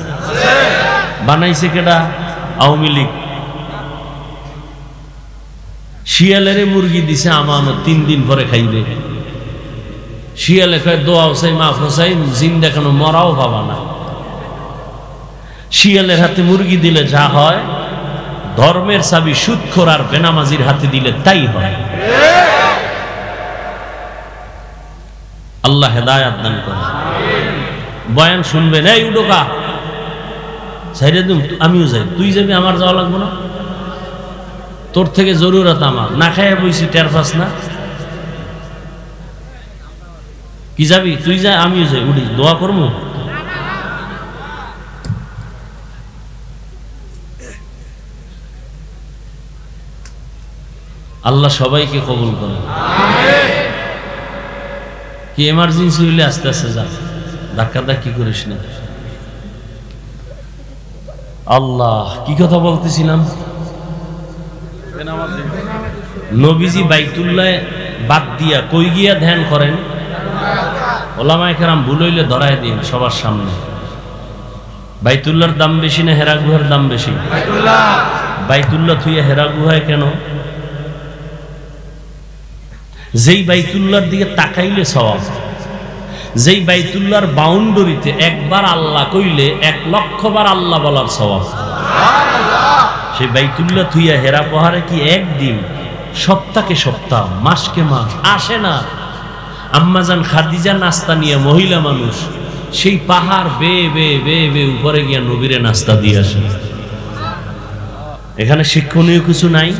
বানাইছে কেডা? আওয়ামী লীগ। শিয়ালের মুরগি দিছে আমানত, 3 দিন পরে খাইবে। শিয়ালে কয় দোয়া চাই, মাফ চাই, জিন্দা কেন মরাও পাবা না। শিয়ালের হাতে মুরগি দিলে যা হয় ধর্মের চাবি সুদখোর আর বেনামাজির হাতে দিলে তাই হয়। আল্লাহ হেদায়াত দান করেন। বয়ান শুনবেন, এই উডোকা সাইডে দিন, আমিও যাই, তুই যাবি, আমার যাওয়া লাগবো না? তোর থেকে জরুরত আমার, না খাইয়া বইছি, টের পাস না? কি যাবি? তুই যা, আমিও যাই, উঠি, দোয়া করবো। আল্লাহ সবাইকে কবুল করেন। কি এমার্জেন্সি হইলে আস্তে আস্তে যা, ধাক্কা ধাক্কি করিস না। আল্লাহ, কি কথা বলতেছিলাম? নবীজি বাইতুল্লাহ বাদ দিয়া কই গিয়া ধ্যান করেন? ওলামায়ে কেরাম ভুল হইলে ধরায় দিন সবার সামনে। বাইতুল্লাহর দাম বেশি না হেরা গুহার দাম বেশি? বাইতুল্লাহ থুইয়া হেরা গুহায় কেন? যেই বাইতুল্লাহর দিকে তাকাইলে সওয়াব, যেই বাইতুল্লাহর বাউন্ডারিতে একবার আল্লাহ কইলে 1 লক্ষ বার আল্লাহ বলার সওয়াব। সেই বাইতুল্লাহ থুইয়া হেরা পাহাড়ে কি একদিন, সপ্তাহকে সপ্তাহ, মাসকে মাস আসে না? আম্মাজান খাদিজা নাস্তা নিয়ে, মহিলা মানুষ, সেই পাহাড় বেয়ে বেয়ে বেয়ে বেয়ে উপরে গিয়া নবীরে নাস্তা দিয়ে আসে। এখানে শিক্ষণীয় কিছু নাই?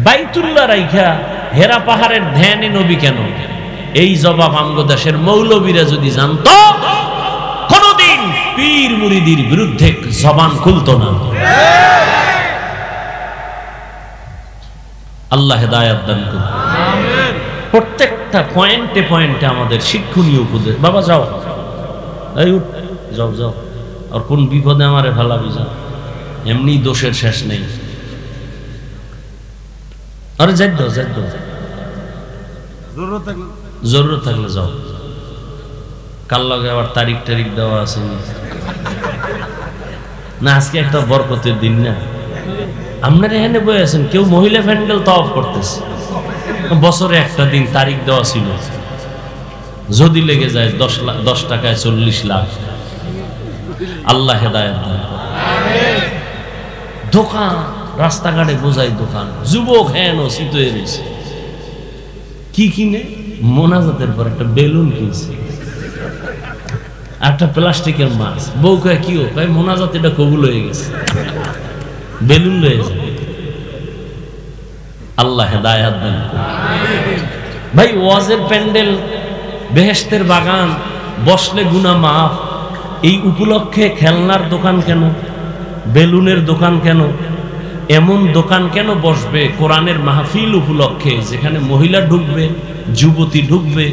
বাইতুল্লাহ রাইখা হেরা পাহাড়ের ধ্যানে নবী কেন? এই জবাব আমগো দেশের মৌলবীরা যদি জানতো, কোনদিন পীর মুরিদির বিরুদ্ধে জবান খুলতো না। আল্লাহ হেদায়াত দান করুন। প্রত্যেকটা পয়েন্টে পয়েন্টে আমাদের শিক্ষণীয় উপদেশ। বাবা যাও, এই উঠ, যাও যাও, আর কোন বিপদে আমারে ফেলাবি যা, এমনি দোষের শেষ নেই। আরে যাই দাও, যাই দাও, জরুরত থাকলে যাও। কাল লগে আবার তারিখ টারিখ দেওয়া আছে না? আজকে একটা বরকতের দিন না? আপনারা এখানে বয়ে আছেন, কেউ মহিলা প্যান্ডেল তাওয়াফ করতেছে, বছরে একটা দিন তারিখ দেওয়া ছিল, যদি লেগে যায় 10 টাকায় 40 লাখ। আল্লাহ হেদায়েত দান করেন। দোকান রাস্তাঘাটে বোঝাই দোকান, যুবক হেন শীত হয়ে রয়েছে, কি কিনে? মোনাজাতের পর একটা বেলুন কিনছে, একটা প্লাস্টিকের মাছ। বউ কয় কি? ও কয় মোনাজাত এটা কবুল হয়ে গেছে, বেলুন লয়ে যায়। আল্লাহ হেদায়েত দান করেন। ভাই, ওয়াজের প্যান্ডেল, বেহেশতের বাগান, বসলে গুনাহ মাফ, এই উপলক্ষে খেলনার দোকান কেন? বেলুনের দোকান কেন? এমন দোকান কেন বসবে কোরআনের মাহফিল উপলক্ষে, যেখানে মহিলা ঢুকবে, যুবতী ঢুকবে,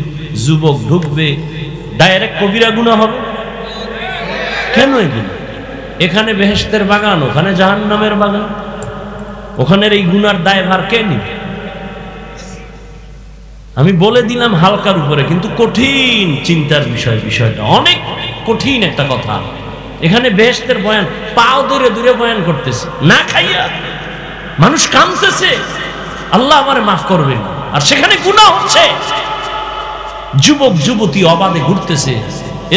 যুবক ঢুকবে, ডাইরেক্ট কবিরা গুনাহ হবে? কেন এগুলো? এখানে বেহেশতের বাগান, ওখানে জাহান্নামের বাগান, ওখানের এই গুনার দায়ভার কে নিবে? আমি বলে দিলাম হালকার উপরে, কিন্তু কঠিন চিন্তার বিষয়। বিষয়টা অনেক কঠিন একটা কথা। এখানে বেহেশতের বয়ান, পাও দূরে দূরে বয়ান করতেছে, না খাইয়া মানুষ কাঁদতেছে, আল্লাহ আমারে মাফ করবেন, আর সেখানে গুনাহ হচ্ছে। যুবক যুবতী অবাধে ঘুরতেছে,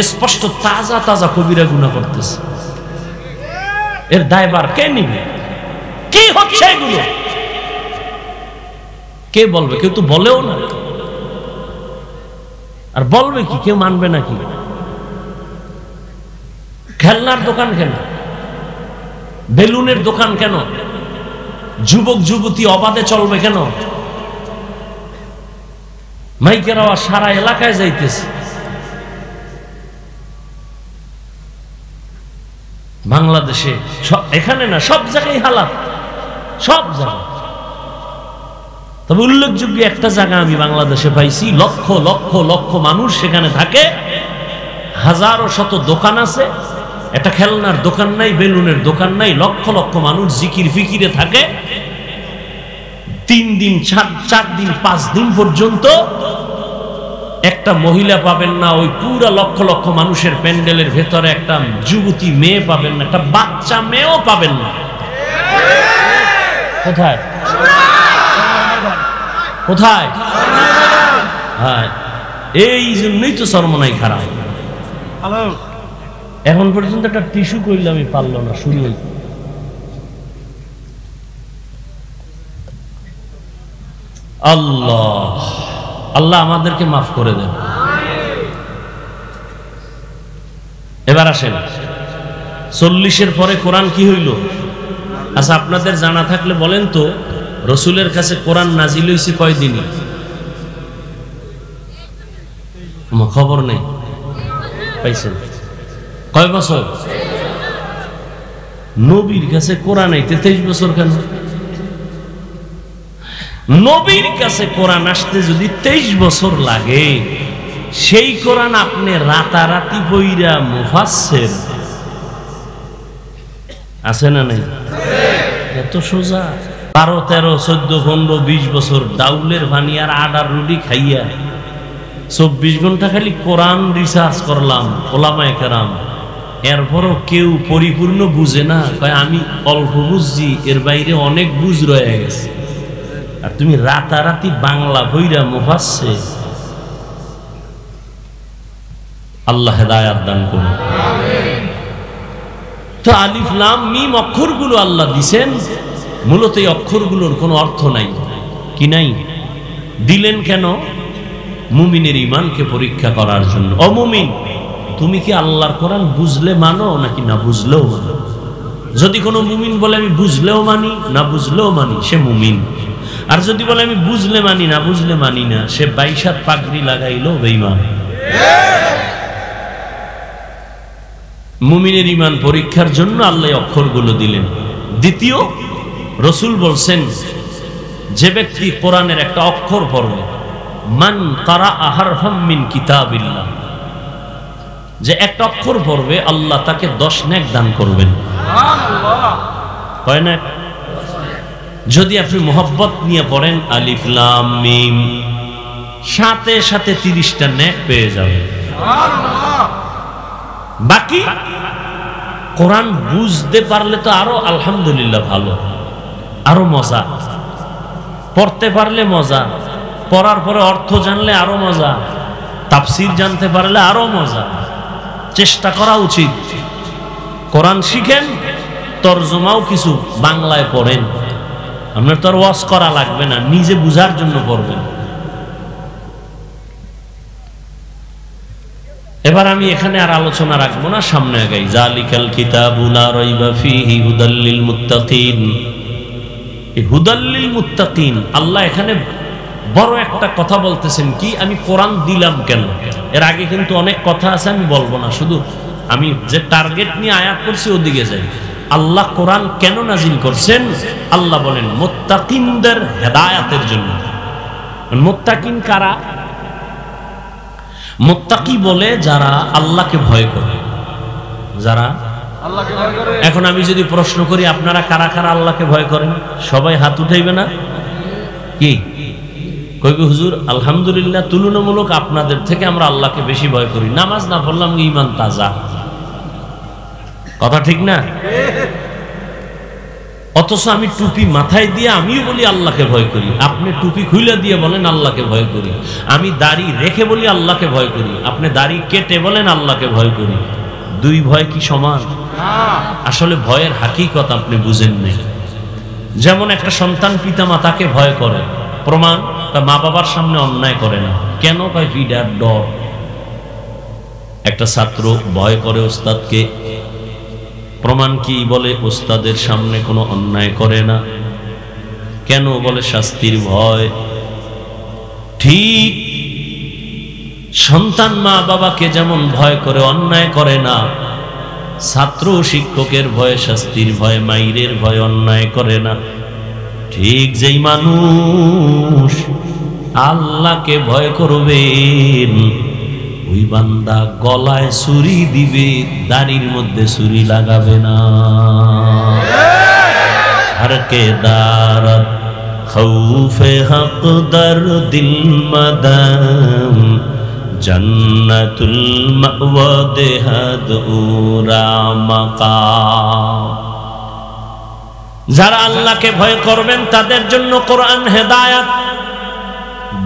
স্পষ্ট তাজা তাজা কবিরা গুনাহ করতেছে। এর দায়ভার কে নিবে? কি হচ্ছে এগুলো? কে বলবে? কেউ তো বলেও না। আর বলবে কি? কেউ মানবে নাকি? খেলনার দোকান কেন? বেলুনের দোকান কেন? যুবক যুবতী অবাধে চলবে কেন? মাইকের আওয়াজ সারা এলাকায় যাইতেছে। বাংলাদেশে এখানে না, সব জায়গায় হালাত, সব জায়গায়। তবে উল্লেখযোগ্য একটা জায়গা আমি বাংলাদেশে পাইছি, লক্ষ লক্ষ লক্ষ মানুষ সেখানে থাকে, হাজারো শত দোকান আছে, একটা খেলনার দোকান নাই, বেলুনের দোকান নাই, লক্ষ লক্ষ মানুষ জিকির ফিকিরে থাকে। 3 দিন 4 দিন 5 দিন পর্যন্ত একটা মহিলা পাবেন না, ওই পুরা লক্ষ লক্ষ মানুষের প্যান্ডেলের ভেতরে একটা যুবতী মেয়ে পাবেন না, একটা বাচ্চা মেয়েও পাবেন না। কোথায় কোথায়? হ্যাঁ, এই জন্যই তো সরমনাই খারাপ। এখন পর্যন্ত একটা টিস্যু কইলে আমি পারলো না, শুরু হইল আল্লাহ আল্লাহ আমাদেরকে মাফ করে দেন। এবার আসেন 40-এর পরে কোরআন কি হইল? আচ্ছা, আপনাদের জানা থাকলে বলেন তো, রসুলের কাছে কোরআন নাজিল হয়েছে কয়দিনই? খবর নেই, পাইছেন? কয় বছর? নবীর কাছে কোরআন আইতে 23 বছর কেন? নবীর কাছে কোরআন আসতে যদি 23 বছর লাগে, সেই কোরআন আপনি রাতারাতি পইরা মুফাসসির আছে না নাই? এত সোজা? 12, 13, 14, 15, 20 বছর ডাউলের পানি আর আডার রুটি খাইয়া 24 ঘন্টা খালি কোরআন রিসার্চ করলাম, ওলামায়ে কেরাম, এরপরও কেউ পরিপূর্ণ বুঝে না, কয় আমি অল্প বুঝছি, এর বাইরে অনেক বুঝ রয়ে গেছে। আর তুমি রাতারাতি বাংলা বইরা মুফাসসির। আল্লাহ হেদায়েত দান করুন। তো আলিফ লাম মিম অক্ষরগুলো আল্লাহ দিছেন, মূলত এই অক্ষরগুলোর কোনো অর্থ নাই। কি নাই? দিলেন কেন? মুমিনের ঈমানকে পরীক্ষা করার জন্য। অমুমিন, তুমি কি আল্লাহর কোরআন বুঝলে মানো নাকি না বুঝলেও মানো? যদি কোনো মুমিন বলে আমি বুঝলেও মানি না বুঝলেও মানি, সে মুমিন। আর যদি বলে আমি বুঝলে মানি না বুঝলে মানি না, সে 22 হাত পাগড়ি লাগাইলো বেঈমান। মুমিনের ঈমান পরীক্ষার জন্য আল্লাহ অক্ষরগুলো দিলেন। দ্বিতীয়, রসুল বলছেন, যে ব্যক্তি কোরআনের একটা অক্ষর পড়বে, মান কারাআ হারফাম মিন কিতাবিল্লাহ, যে একটা অক্ষর পড়বে আল্লাহ তাকে 10 নেক দান করবেন। সুবহানাল্লাহ। কয় নেক? যদি আপনি মোহাব্বত নিয়ে পড়েন আলিফ লাম মিম, সাথে সাথে 30টা নেক পেয়ে যাবেন। সুবহানাল্লাহ। বাকি কোরআন বুঝতে পারলে তো আরো আলহামদুলিল্লাহ ভালো, আরো মজা। পড়তে পারলে মজা, পড়ার পরে অর্থ জানলে আরো মজা, তাফসীর জানতে পারলে আরো মজা। চেষ্টা করা উচিত। কোরআন শিখেন, তরজমাও কিছু বাংলায় পড়েন। আপনার তো আর ওয়াজ করা লাগবে না, নিজে বুঝার জন্য পড়বেন। এবার আমি এখানে আর আলোচনা রাখবো না, সামনে আগাই। জালিকাল কিতাবু লা রাইবা ফীহি হুদাল লিল মুত্তাকিন। এই হুদাল লিল মুত্তাকিন, আল্লাহ এখানে বড় একটা কথা বলতেছেন। কি? আমি কোরআন দিলাম কেন? এর আগে কিন্তু অনেক কথা আছে, আমি বলবো না, শুধু আমি যে টার্গেট নিয়ে আয়াত করছি ওদিকে যাই। আল্লাহ কোরআন কেন নাজিল করছেন? আল্লাহ বলেন মুত্তাকিনদের হেদায়েতের জন্য। মুত্তাকিন কারা? মুত্তাকি বলে যারা আল্লাহকে ভয় করে, যারা আল্লাহকে ভয় করে। এখন আমি যদি প্রশ্ন করি, আপনারা কারা কারা আল্লাহকে ভয় করেন? সবাই হাত উঠাইবে না? কি কইবে? হুজুর আলহামদুলিল্লাহ, তুলনামূলক আপনাদের থেকে আমরা আল্লাহকে বেশি ভয় করি। নামাজ না পড়লাম ঈমান তাজা। কথা ঠিক না? অথচ আমি টুপি মাথায় দিয়ে আমিও বলি আল্লাহকে ভয় করি, আপনি টুপি খুলে দিয়ে বলেন আল্লাহকে ভয় করি। আমি দাড়ি রেখে বলি আল্লাহকে ভয় করি, আপনি দাড়ি কেটে বলেন আল্লাহকে ভয় করি। দুই ভয় কি সমান? আসলে ভয়ের হাকিকত আপনি বুঝেন নাই। যেমন একটা সন্তান পিতা মাতাকে ভয় করে, প্রমাণ মা বাবার সামনে অন্যায় করে না। কেন? কয় ফিডার ডর। একটা ছাত্র ভয় করে ওস্তাদকে, প্রমাণ কি? বলে ওস্তাদের সামনে কোনো অন্যায় করে না। কেন? বলে শাস্তির ভয়। ঠিক সন্তান মা বাবাকে যেমন ভয় করে, অন্যায় করে না, ছাত্র শিক্ষকের ভয়ে, শাস্তির ভয়ে, মাইরের ভয়ে অন্যায় করে না। ঠিক যেই মানুষ আল্লাহকে ভয় করবেন, ওই বান্দা গলায় ছুরি দিবে, দাড়ির মধ্যে ছুরি লাগাবে না। हर के दारत खौफे हक दर दिल मदम जन्नतुल मअवा देहद उरा मकाम। যারা আল্লাহকে ভয় করবেন তাদের জন্য কোরআন হেদায়েত,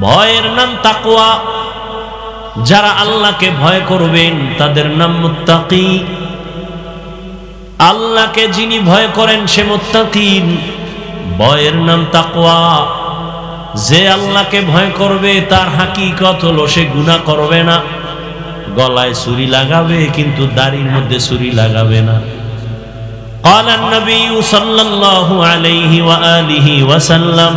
ভয়ের নাম তাকওয়া। যারা আল্লাহকে ভয় করবেন তাদের নাম মুত্তাকি। আল্লাহকে যিনি ভয় করেন সে মুত্তাকিন, ভয়ের নাম তাকওয়া। যে আল্লাহকে ভয় করবে তার হাকিকত হলো সে গুনাহ করবে না। গলায় ছুরি লাগাবে কিন্তু দাড়ির মধ্যে ছুরি লাগাবে না। قال النبي صلى الله عليه وآله وسلم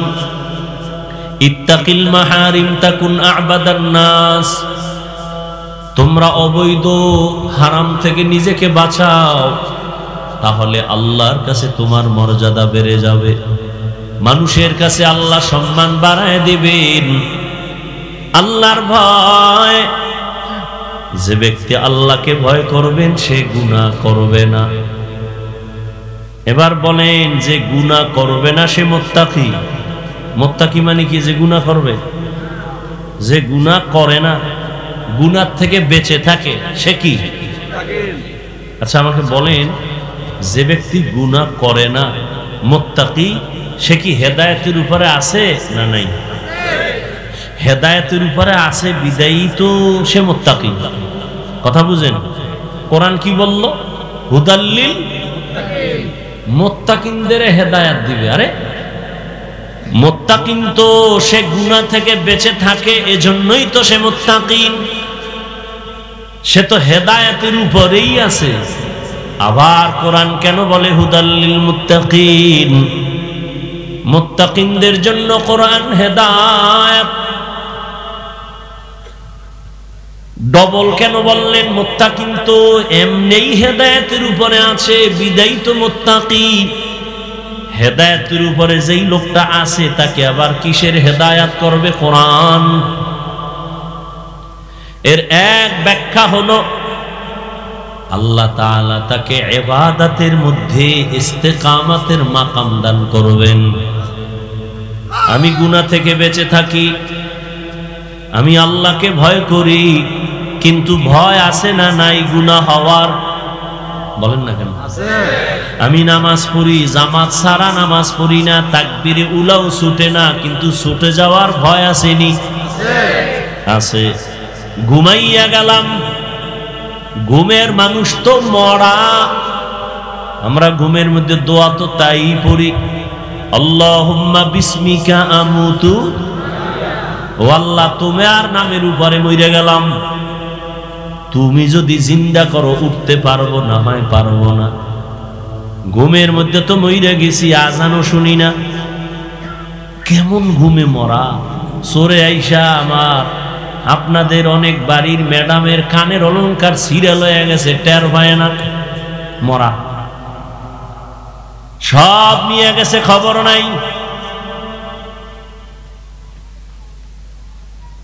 اتق المحارم تكن أعبد الناس। তোমরা অবৈধ হারাম থেকে নিজেকে বাঁচাও, তাহলে আল্লাহর কাছে তোমার মর্যাদা বেড়ে যাবে, মানুষের কাছে আল্লাহ সম্মান বাড়ায় দিবেন। আল্লাহর ভয়, যে ব্যক্তি আল্লাহকে ভয় করবেন সে গুনাহ করবে না। এবার বলেন, যে গুনাহ করবে না সে মুত্তাকি। মুত্তাকি মানে কি? যে গুনাহ করবে। যে গুনাহ করে না, গুনাহ থেকে বেঁচে থাকে, সে কি? আচ্ছা আমাকে বলেন, যে ব্যক্তি গুনাহ করে না মুত্তাকি, সে কি হেদায়েতের উপরে আছে না নাই? হেদায়েতের উপরে আছে বিদায়ী তো সে মুত্তাকি। কথা বুঝেন? কোরআন কি বলল? হুদাল্লিল মুত্তাকিনদের হেদায়েত দিবে। আরে মুত্তাকিন তো সে গুনাহ থেকে বেঁচে থাকে, এজন্যই তো সে মুত্তাকিন, সে তো হেদায়েতের উপরেই আছে। আবার কোরআন কেন বলে হুদাল্লিল মুত্তাকিন? মুত্তাকিনদের জন্য কোরআন হেদায়েত। ডবল কেন বললেন? মুত্তাকিন তো এমনিই হেদায়েতের উপরে আছে, বিদায়ী তো মুত্তাকি। হেদায়েতের উপরে যেই লোকটা আছে তাকে আবার কিসের হেদায়েত করবে? কোরআন। এর এক ব্যাখ্যা হলো আল্লাহ তাআলা তাকে ইবাদতের মধ্যে ইস্তেকামতের মাকাম দান করবেন। আমি গুনাহ থেকে বেঁচে থাকি, আমি আল্লাহকে ভয় করি, কিন্তু ভয় আছে না নাই গুনাহ হওয়ার? বলেন না কেন? আমি নামাজ পড়ি, জামাত ছাড়া নামাজ পড়ি না, তাকবীরে উলাও ছুটে না, কিন্তু ছুটে যাওয়ার ভয় আসেনি? আছে। ঘুমাইয়া গেলাম, ঘুমের মানুষ তো মরা। আমরা ঘুমের মধ্যে দোয়া তো তাই পড়ি, আল্লাহুম্মা বিসমিকা আমুতু, ও আল্লাহ তোমার নামের উপরে মরে গেলাম, তুমি যদি জিন্দা করো উঠতে পারবো না হয় পারবো না। ঘুমের মধ্যে তো মরে গেছি, আজানও শুনি না। কেমন ঘুমে মরা! সরে আইসা আমার আপনাদের অনেক বাড়ির ম্যাডামের কানের অলংকার সিরিয়াল হয়ে গেছে, টের পায় না, মরা। সব নিয়ে গেছে, খবর নাই।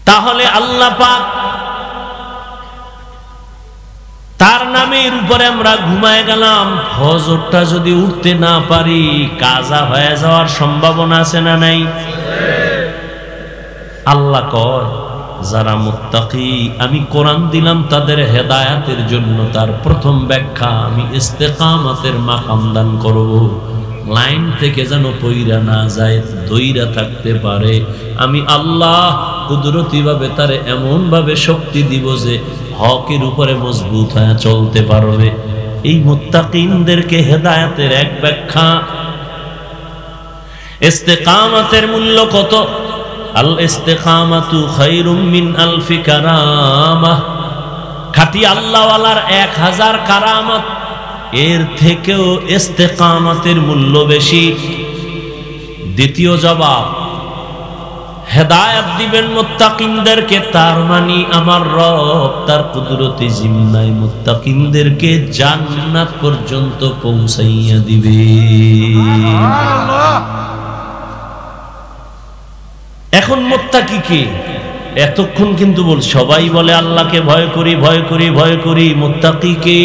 তাহলে আল্লাহ পাক তার নামের উপরে আমরা ঘুমায় গেলাম, ফজরটা যদি উঠতে না পারি কাজা হয়ে যাওয়ার সম্ভাবনা আছে না নাই? আল্লাহ কয় যারা মুত্তাকি আমি কোরআন দিলাম তাদের হেদায়েতের জন্য, তার প্রথম ব্যাখ্যা আমি ইস্তেকামতের মাকাম দান করব, লাইন থেকে যেন পইরা না যায়, ধইরা থাকতে পারে। আমি আল্লাহ কুদরতি ভাবে তারে এমন ভাবে শক্তি দিব যে হকের উপরে মজবুত হয়ে চলতে পারবে। এই মুত্তাকিনদেরকে হেদায়েতের এক ব্যাখ্যা। ইস্তেকামতের মূল্য কত? আল ইস্তেকামাতু খায়রুম মিন আলফি কারামাহ। খাঁটি আল্লাহওয়ালার 1000 কারামত, এর থেকেও ইস্তেকামতের মূল্য বেশি। দ্বিতীয় জবাব, হেদায়েত দিবেন মুত্তাকিনদেরকে, তার মানে আমার রব তার কুদরতি জিম্মায় মুত্তাকিনদেরকে জান্নাত পর্যন্ত পৌঁছাইয়া দিবে। এখন মুত্তাকি কে? এতক্ষণ কিন্তু সবাই বলে আল্লাহকে ভয় করি ভয় করি ভয় করি। মুত্তাকি কে?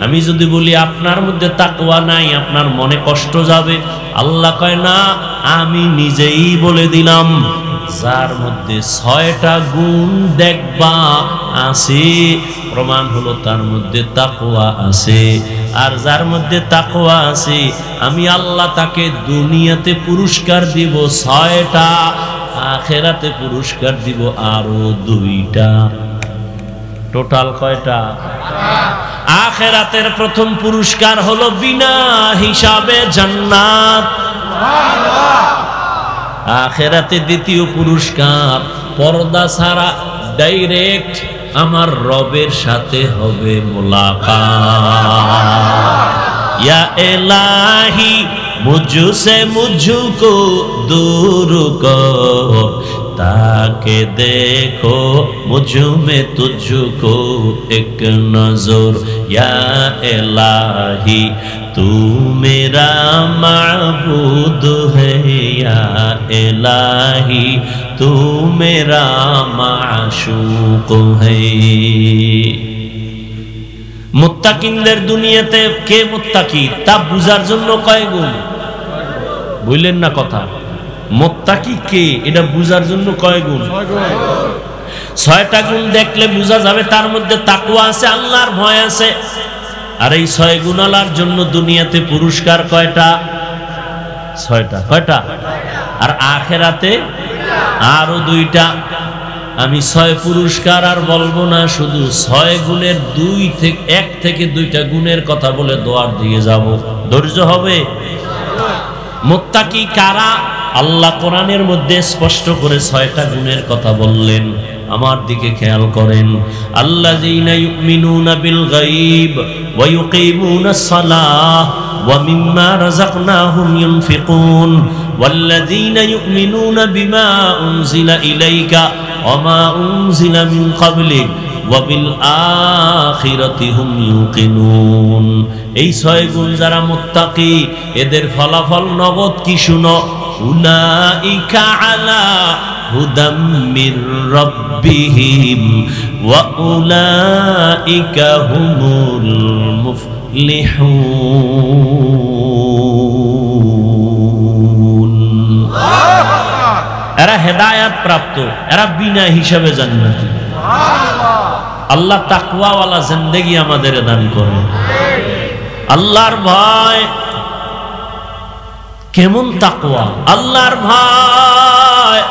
আমি যদি বলি আপনার মধ্যে তাকওয়া নাই, আপনার মনে কষ্ট যাবে। আল্লাহ কয় না, আমি নিজেই বলে দিলাম, যার মধ্যে 6টা গুণ দেখবা আছে, প্রমাণ হলো তার মধ্যে তাকওয়া আছে। আর যার মধ্যে তাকওয়া আছে আমি আল্লাহ তাকে দুনিয়াতে পুরস্কার দিব 6টা, আখিরাতে পুরস্কার দিব আরো 2টা। টোটাল কয়টা? আখিরাতের প্রথম পুরস্কার হলো বিনা হিসাবে জান্নাত। আখিরাতে দ্বিতীয় পুরস্কার, পর্দা ছাড়া ডাইরেক্ট আমার রবের সাথে হবে মুলাকাত। ইয়া ইলাহি মুঝসে মুঝকো दूर कर, ताके देखो मुझ में तुझको एक नजर। या इलाही तू मेरा माबूद है, या इलाही तू मेरा माशूक है। মুত্তাকিনদের দুনিয়াতে কে মুত্তাকি তা বুঝার জন্য কয় গুণ? বুঝলেন না কথা? মুত্তাকি কে এটা বুঝার জন্য কয় গুণ? 6টা গুণ দেখলে বোঝা যাবে তার মধ্যে তাকওয়া আছে, আল্লাহর ভয় আছে। আর এই 6 গুণালার জন্য দুনিয়াতে পুরস্কার কয়টা? 6টা। কয়টা? আর আখিরাতে আরো 2টা। আমি 6 পুরস্কার আর বলবো না, শুধু 6 গুণের 1 থেকে 2টা গুণের কথা বলে দোয়ার দিয়ে যাব। ধৈর্য হবে? মুত্তাকি কারা? আল্লাহ কোরআনের মধ্যে স্পষ্ট করে 6টা গুণের কথা বললেন। আমার দিকে খেয়াল করেন। আল্লাযীনা ইউমিনুনা বিল গায়ব ওয়া ইউকিমুনাস সালাহ ওয়া মিম্মা রাযাকনাহুম ইউনফিকুন ওয়াল্লাযীনা ইউমিনুনা বিমা উনজিলা ইলাইকা ওয়া মা উনজিলা মিন ক্বাবলিক ওয়া বিল আখিরাতি হুম ইউকিনুন। এই 6 গুণ যারা মুত্তাকি, এদের ফলাফল নগদ কি শুনো? উলাইকা আলা হুদাম মির রাব্বিহিম ওয়া উলাইকা হুমুল মুফলিহুন। এরা হেদায়েত প্রাপ্ত, এরা বিনা হিসাবে জান্নাতি। আল্লাহ তাকওয়াওয়ালা জিন্দেগি আমাদের দান করেন। আল্লাহর ভয় কেমন তাকওয়া? আল্লাহর ভয়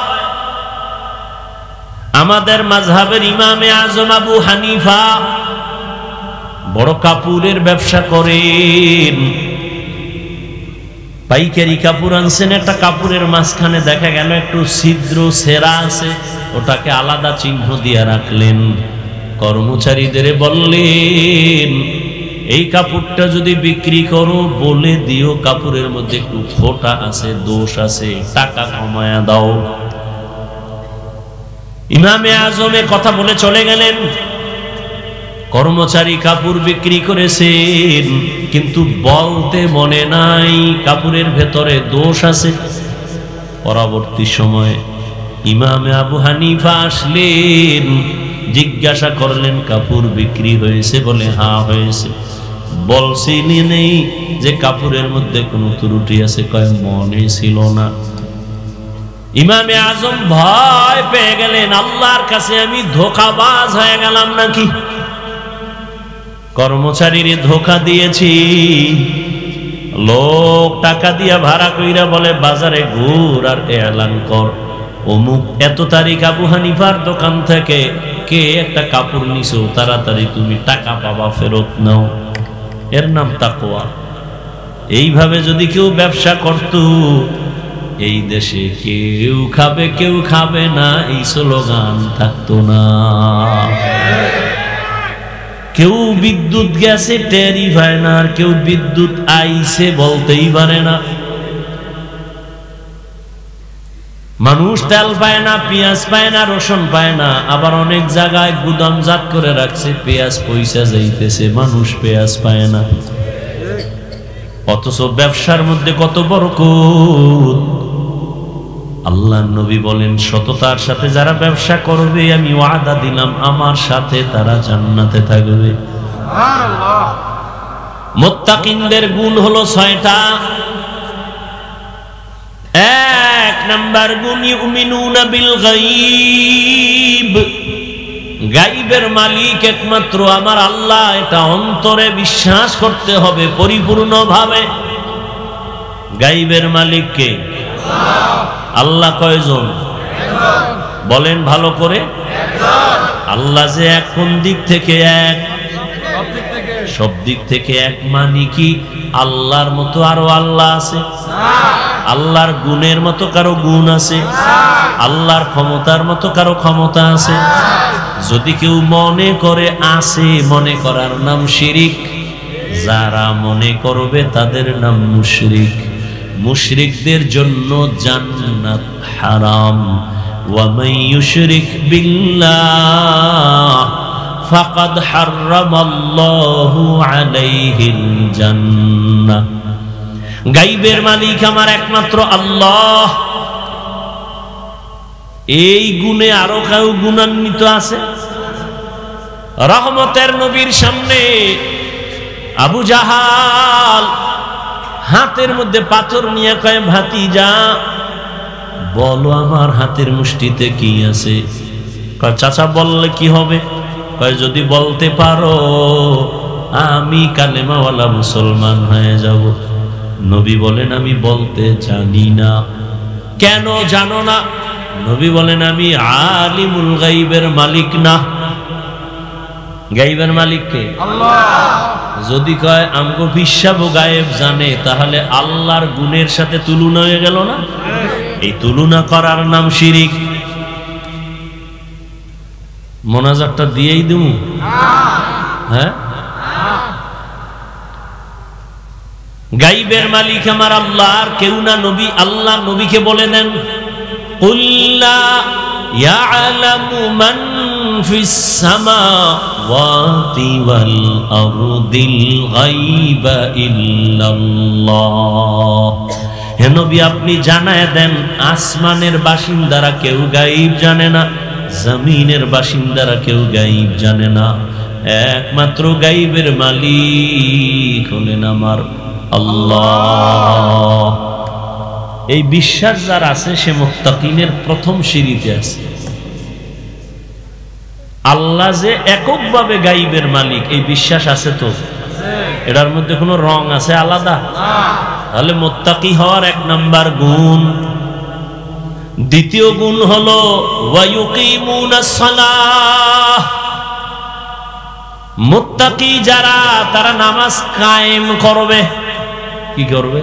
আমাদের মাযহাবের ইমামে আজম আবু হানিফা বড় কাপড়ের ব্যবসা করেন। পাইকারি কাপড় আনছেন, একটা কাপড়ের মাঝখানে দেখা গেল একটু ছিদ্র ছেঁড়া আছে, ওটাকে আলাদা চিহ্ন দিয়ে রাখলেন। কর্মচারীদের বললেন, এই কাপড়টা যদি বিক্রি করো বলে দিও কাপড়ের মধ্যে একটু ফোঁটা আছে, দোষ আছে, টাকা কমায়া দাও। ইমামে আজমে কথা বলে চলে গেলেন। কর্মচারী কাপড় বিক্রি করেছেন, কিন্তু বলতে মনে নাই কাপড়ের ভেতরে দোষ আছে। পরবর্তী সময়ে ইমামে আবু হানিফা আসলেন, জিজ্ঞাসা করলেন কাপড় বিক্রি হয়েছে? বলে হ্যাঁ হয়েছে। বলছিনি নেই যে কাপড়ের মধ্যে কোনো ত্রুটি আছে? কয় মনে ছিল না। ইমামে আজম ভয় পেয়ে গেলেন, আল্লাহর কাছে আমি ধোঁকাবাজ হয়ে গেলাম নাকি? কর্মচারীর ধোঁকা দিয়েছি। লোক টাকা দিয়া ভাড়া কইরা বলে বাজারে ঘুর আর এলান কর, অমুক এত তারিখ আবু হানিফার দোকান থেকে কে একটা কাপড় নিছো, তাড়াতাড়ি তুমি টাকা পাবা, ফেরত নাও। এর নাম তাকওয়া। এইভাবে যদি কেউ ব্যবসা করত, এই দেশে কেউ খাবে কেউ খাবে না এই স্লোগান থাকতো না। কেউ বিদ্যুৎ গেছে টেরই পায় না, আর কেউ বিদ্যুৎ আইছে বলতেই পারে না। মানুষ তেল পায় না, পেঁয়াজ পায় না, রসুন পায় না। আবার অনেক জায়গায় গুদামজাত করে রাখছে, পেঁয়াজ পয়সা যাইতেছে, মানুষ পেঁয়াজ পায় না। অথচ ব্যবসার মধ্যে কত বরকত। আল্লাহর নবী বলেন, সততার সাথে যারা ব্যবসা করবে আমি ওয়াদা দিলাম আমার সাথে তারা জান্নাতে থাকবে। সুবহানাল্লাহ। মুত্তাকিনদের গুণ হলো 6টা। 1 নাম্বার গুণ ইউমিনুনা বিল গায়ব। গায়বের মালিক একমাত্র আমার আল্লাহ, এটা অন্তরে বিশ্বাস করতে হবে পরিপূর্ণভাবে। গায়বের মালিক কে? আল্লাহ কয়জন? বলেন ভালো করে। আল্লাহ যে এক, কোন দিক থেকে এক? সব দিক থেকে এক। মানে কি আল্লাহর মতো আরো আল্লাহ আছে? আল্লাহর গুণের মতো কারো গুণ আছে? আল্লাহর ক্ষমতার মতো কারো ক্ষমতা আছে? যদি কেউ মনে করে আছে, মনে করার নাম শিরিক। যারা মনে করবে তাদের নাম মুশরিক। মুশরিকদের জন্য জান্নাত হারাম। ওয়া মান ইউশরিক বিল্লাহ ফাকাদ হারামাল্লাহু আলাইহিল জান্নাহ। গায়বের মালিক আমার একমাত্র আল্লাহ। এই গুণে আরো কেউ গুণান্বিত আছে? রহমতের নবীর সামনে আবু জাহাল হাতের মধ্যে পাথর নিয়ে কয়, ভাতিজা বলো আমার হাতের মুষ্টিতে কি আছে? কয়, চাচা বললে কি হবে? কয়, যদি বলতে পারো আমি কালেমাওয়ালা মুসলমান হয়ে যাব। নবী বলেন, আমি বলতে জানি না। কেন জানো না? নবী বলেন, আমি আলিমুল গায়বের মালিক না। গায়বের মালিক কে? আল্লাহ। যদি কয় আমগো বিশ্বাবো গায়েব জানে, তাহলে আল্লাহর গুণের সাথে তুলনা হয়ে গেল না? এই তুলনা করার নাম শিরিক। মোনাজাতটা দিয়েই দেবো? হ্যাঁ, গায়বের মালিক আমার আল্লাহ, আর কেউ না। নবী, আল্লাহ নবীকে বলে দেন, কুল লা ইয়ালামু মান ফিস সামাওয়াতি ওয়াল আরদিল গায়বা ইল্লাল্লাহ। হে নবী, আপনি জানায় দেন আসমানের বাসিন্দারা কেউ গায়ব জানে না, জমিনের বাসিন্দারা কেউ গায়ব জানে না। একমাত্র গায়বের মালিক হলেন আমার আল্লাহ। এই বিশ্বাস যার আছে সে মুত্তাকিনের প্রথম সিঁড়িতে আছে। আল্লাহ যে এককভাবে গায়বের মালিক, এই বিশ্বাস আছে তো? এটার মধ্যে কোনো রং আছে আলাদা? তাহলে মুত্তাকি হওয়ার এক নাম্বার গুণ। দ্বিতীয় গুণ হলো ওয়ায়ুকিমুনাস সালাহ। মুত্তাকি যারা, তারা নামাজ কায়েম করবে। কি করবে?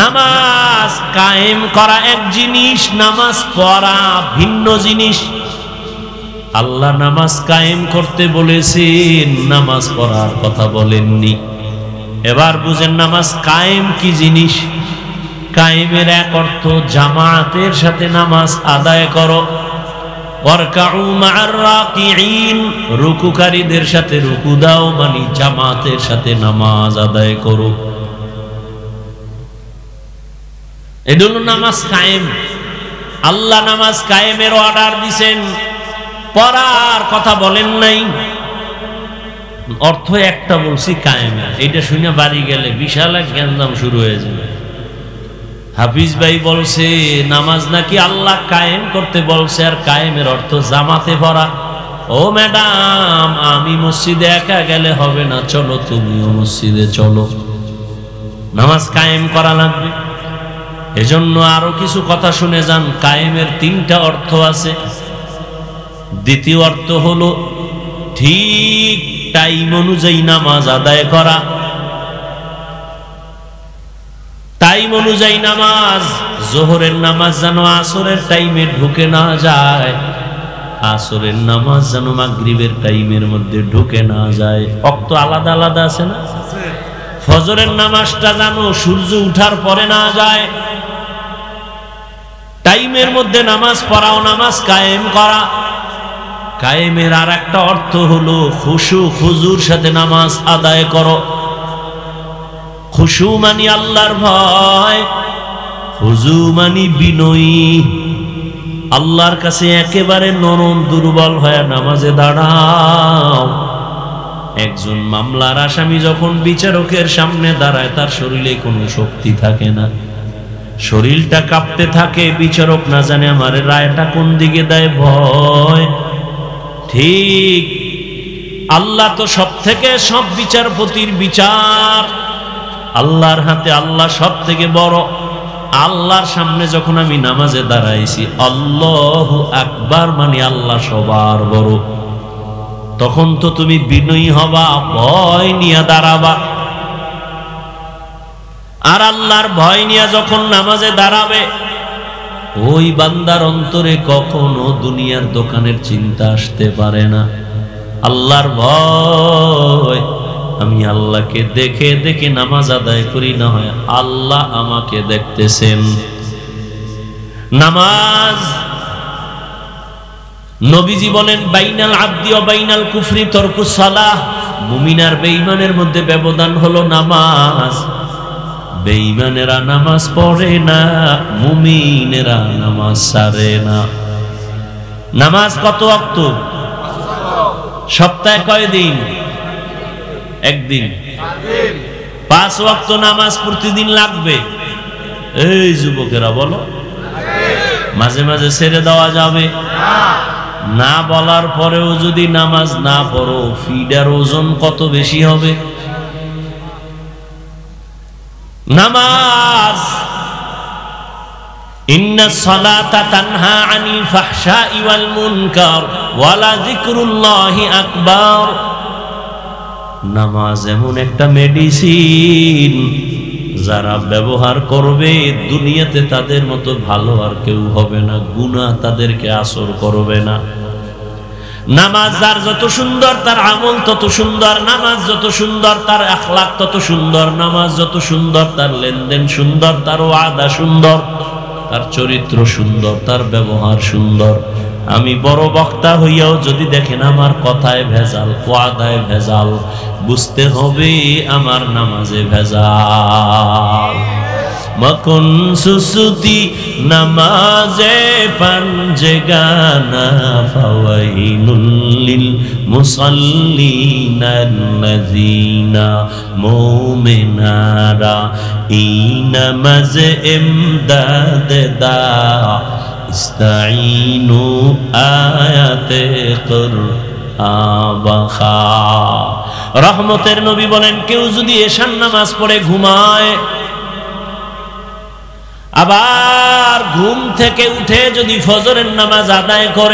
নামাজ কায়েম করা এক জিনিস, নামাজ পড়া ভিন্ন জিনিস। আল্লাহ নামাজ কায়েম করতে বলেছেন, নামাজ পড়ার কথা বলেননি। এবার বুঝেন নামাজ কায়েম কি জিনিস। কায়েমের এক অর্থ জামাতের সাথে নামাজ আদায় করো। ওয়ারকাউ মা'আর রাকিঈন, রুকুকারীদের সাথে রুকু দাও, মানে জামাতের সাথে নামাজ আদায় করো। এটা হলো নামাজ কায়েম। আল্লাহ নামাজ কায়েমের অর্ডার দিছেন, পড়ার কথা বলেন নাই। অর্থ একটা বলছি, কায়েম। এটা শুনে বাড়ি গেলে বিশাল এক গ্যাঞ্জাম শুরু হয়ে যাবে। হাফিজ ভাই বলছে নামাজ নাকি আল্লাহ কায়েম করতে বলছে, আর কায়েমের অর্থ জামাতে পড়া। ও ম্যাডাম, আমি মসজিদে একা গেলে হবে না, চলো তুমিও মসজিদে চলো। নামাজ কায়েম করা লাগবে। এজন্য আরো কিছু কথা শুনে যান। কায়েমের তিনটা অর্থ আছে। দ্বিতীয় অর্থ হলো ঠিক টাইম অনুযায়ী নামাজ আদায় করা। টাইম অনুযায়ী নামাজ, জোহরের নামাজ যেন আসরের টাইমে ঢুকে না যায়, আসরের নামাজ যেন মাগরিবের টাইমের মধ্যে ঢুকে না যায়। ওয়াক্ত আলাদা আলাদা আছে না? ফজরের নামাজটা যেন সূর্য উঠার পরে না যায়। টাইমের মধ্যে নামাজ পড়াও, নামাজ কায়েম করা। কায়েমের আর একটা অর্থ হলো খুশু খুজুর সাথে নামাজ আদায় করো। খুশু মানি আল্লাহর ভয়, খুজু মানি বিনয়ী। আল্লাহর কাছে একেবারে নরম দুর্বল হয়ে নামাজে দাঁড়াও। একজন মামলার আসামি যখন বিচারকের সামনে দাঁড়ায়, তার শরীরে কোনো শক্তি থাকে না, শরীরটা কাঁপতে থাকে। বিচারক না জানে আমার রায়টা কোন দিকে দেয়, ভয়। ঠিক আল্লাহ তো সব থেকে, সব বিচারপতির বিচার আল্লাহর হাতে, আল্লাহ সব থেকে বড়। আল্লাহর সামনে যখন আমি নামাজে দাঁড়াইছি, আল্লাহু আকবার মানে আল্লাহ সবার বড়, তখন তো তুমি বিনয়ী হবা, ভয় নিয়ে দাঁড়াবা। আর আল্লাহর ভয় নিয়ে যখন নামাজে দাঁড়াবে, ওই বান্দার অন্তরে কখনো দুনিয়ার দোকানের চিন্তা আসতে পারে না। আল্লাহর ভয়, আমি আল্লাহকে দেখে দেখে নামাজ আদায় করি, না হয় আল্লাহ আমাকে দেখতেছেন। নামাজ, নবীজি বলেন বাইনাল আবদি ওয়া বাইনাল কুফরি তারকুস সালাহ, মুমিন আর বেঈমানের মধ্যে ব্যবধান হলো নামাজ। বেঈমানেরা নামাজ পড়ে না, মুমিনেরা নামাজ ছাড়ে না। নামাজ কত ওয়াক্ত? সপ্তাহে কয় দিন? একদিন। 5 ওয়াক্ত নামাজ প্রতিদিন লাগবে। এই যুবকেরা বলো, মাঝে মাঝে ছেড়ে দেওয়া যাবে না? বলার পরেও যদি নামাজ না পড়ো, ফিডার ওজন কত বেশি হবে? নামাজ, ইন্নাস সালাতা তানহা আনিল ফাহশাই ওয়াল মুনকার ওয়ালা যিকরুল্লাহি আকবার। নামাজ এমন একটা মেডিসিন, যারা ব্যবহার করবে দুনিয়াতে তাদের মতো ভালো আর কেউ হবে না, গুনাহ তাদেরকে আসর করবে না। নামাজ যার যত সুন্দর তার আমল তত সুন্দর, নামাজ যত সুন্দর তার আখলাক তত সুন্দর, নামাজ যত সুন্দর তার লেনদেন সুন্দর, তার ওয়াদা সুন্দর, তার চরিত্র সুন্দর, তার ব্যবহার সুন্দর। আমি বড় বক্তা হইয়াও যদি দেখেন আমার কথায় ভেজাল, ওয়াদায় ভেজাল, বুঝতে হবে আমার নামাজে ভেজাল। মকুন সুসুতি নামাজে পাঞ্জে গানা ফাওয়াইনুল লিল মুসাল্লিনাল্লাযিনা মুমিনারা এই নামাজে ইমদাদ দা ইস্তাইনু আয়াতে কুরআবাখা। রহমতের নবী বলেন, কেউ যদি এশার নামাজ পড়ে ঘুমায়, আবার ঘুম থেকে উঠে যদি ফজরের নামাজ আদায় করে,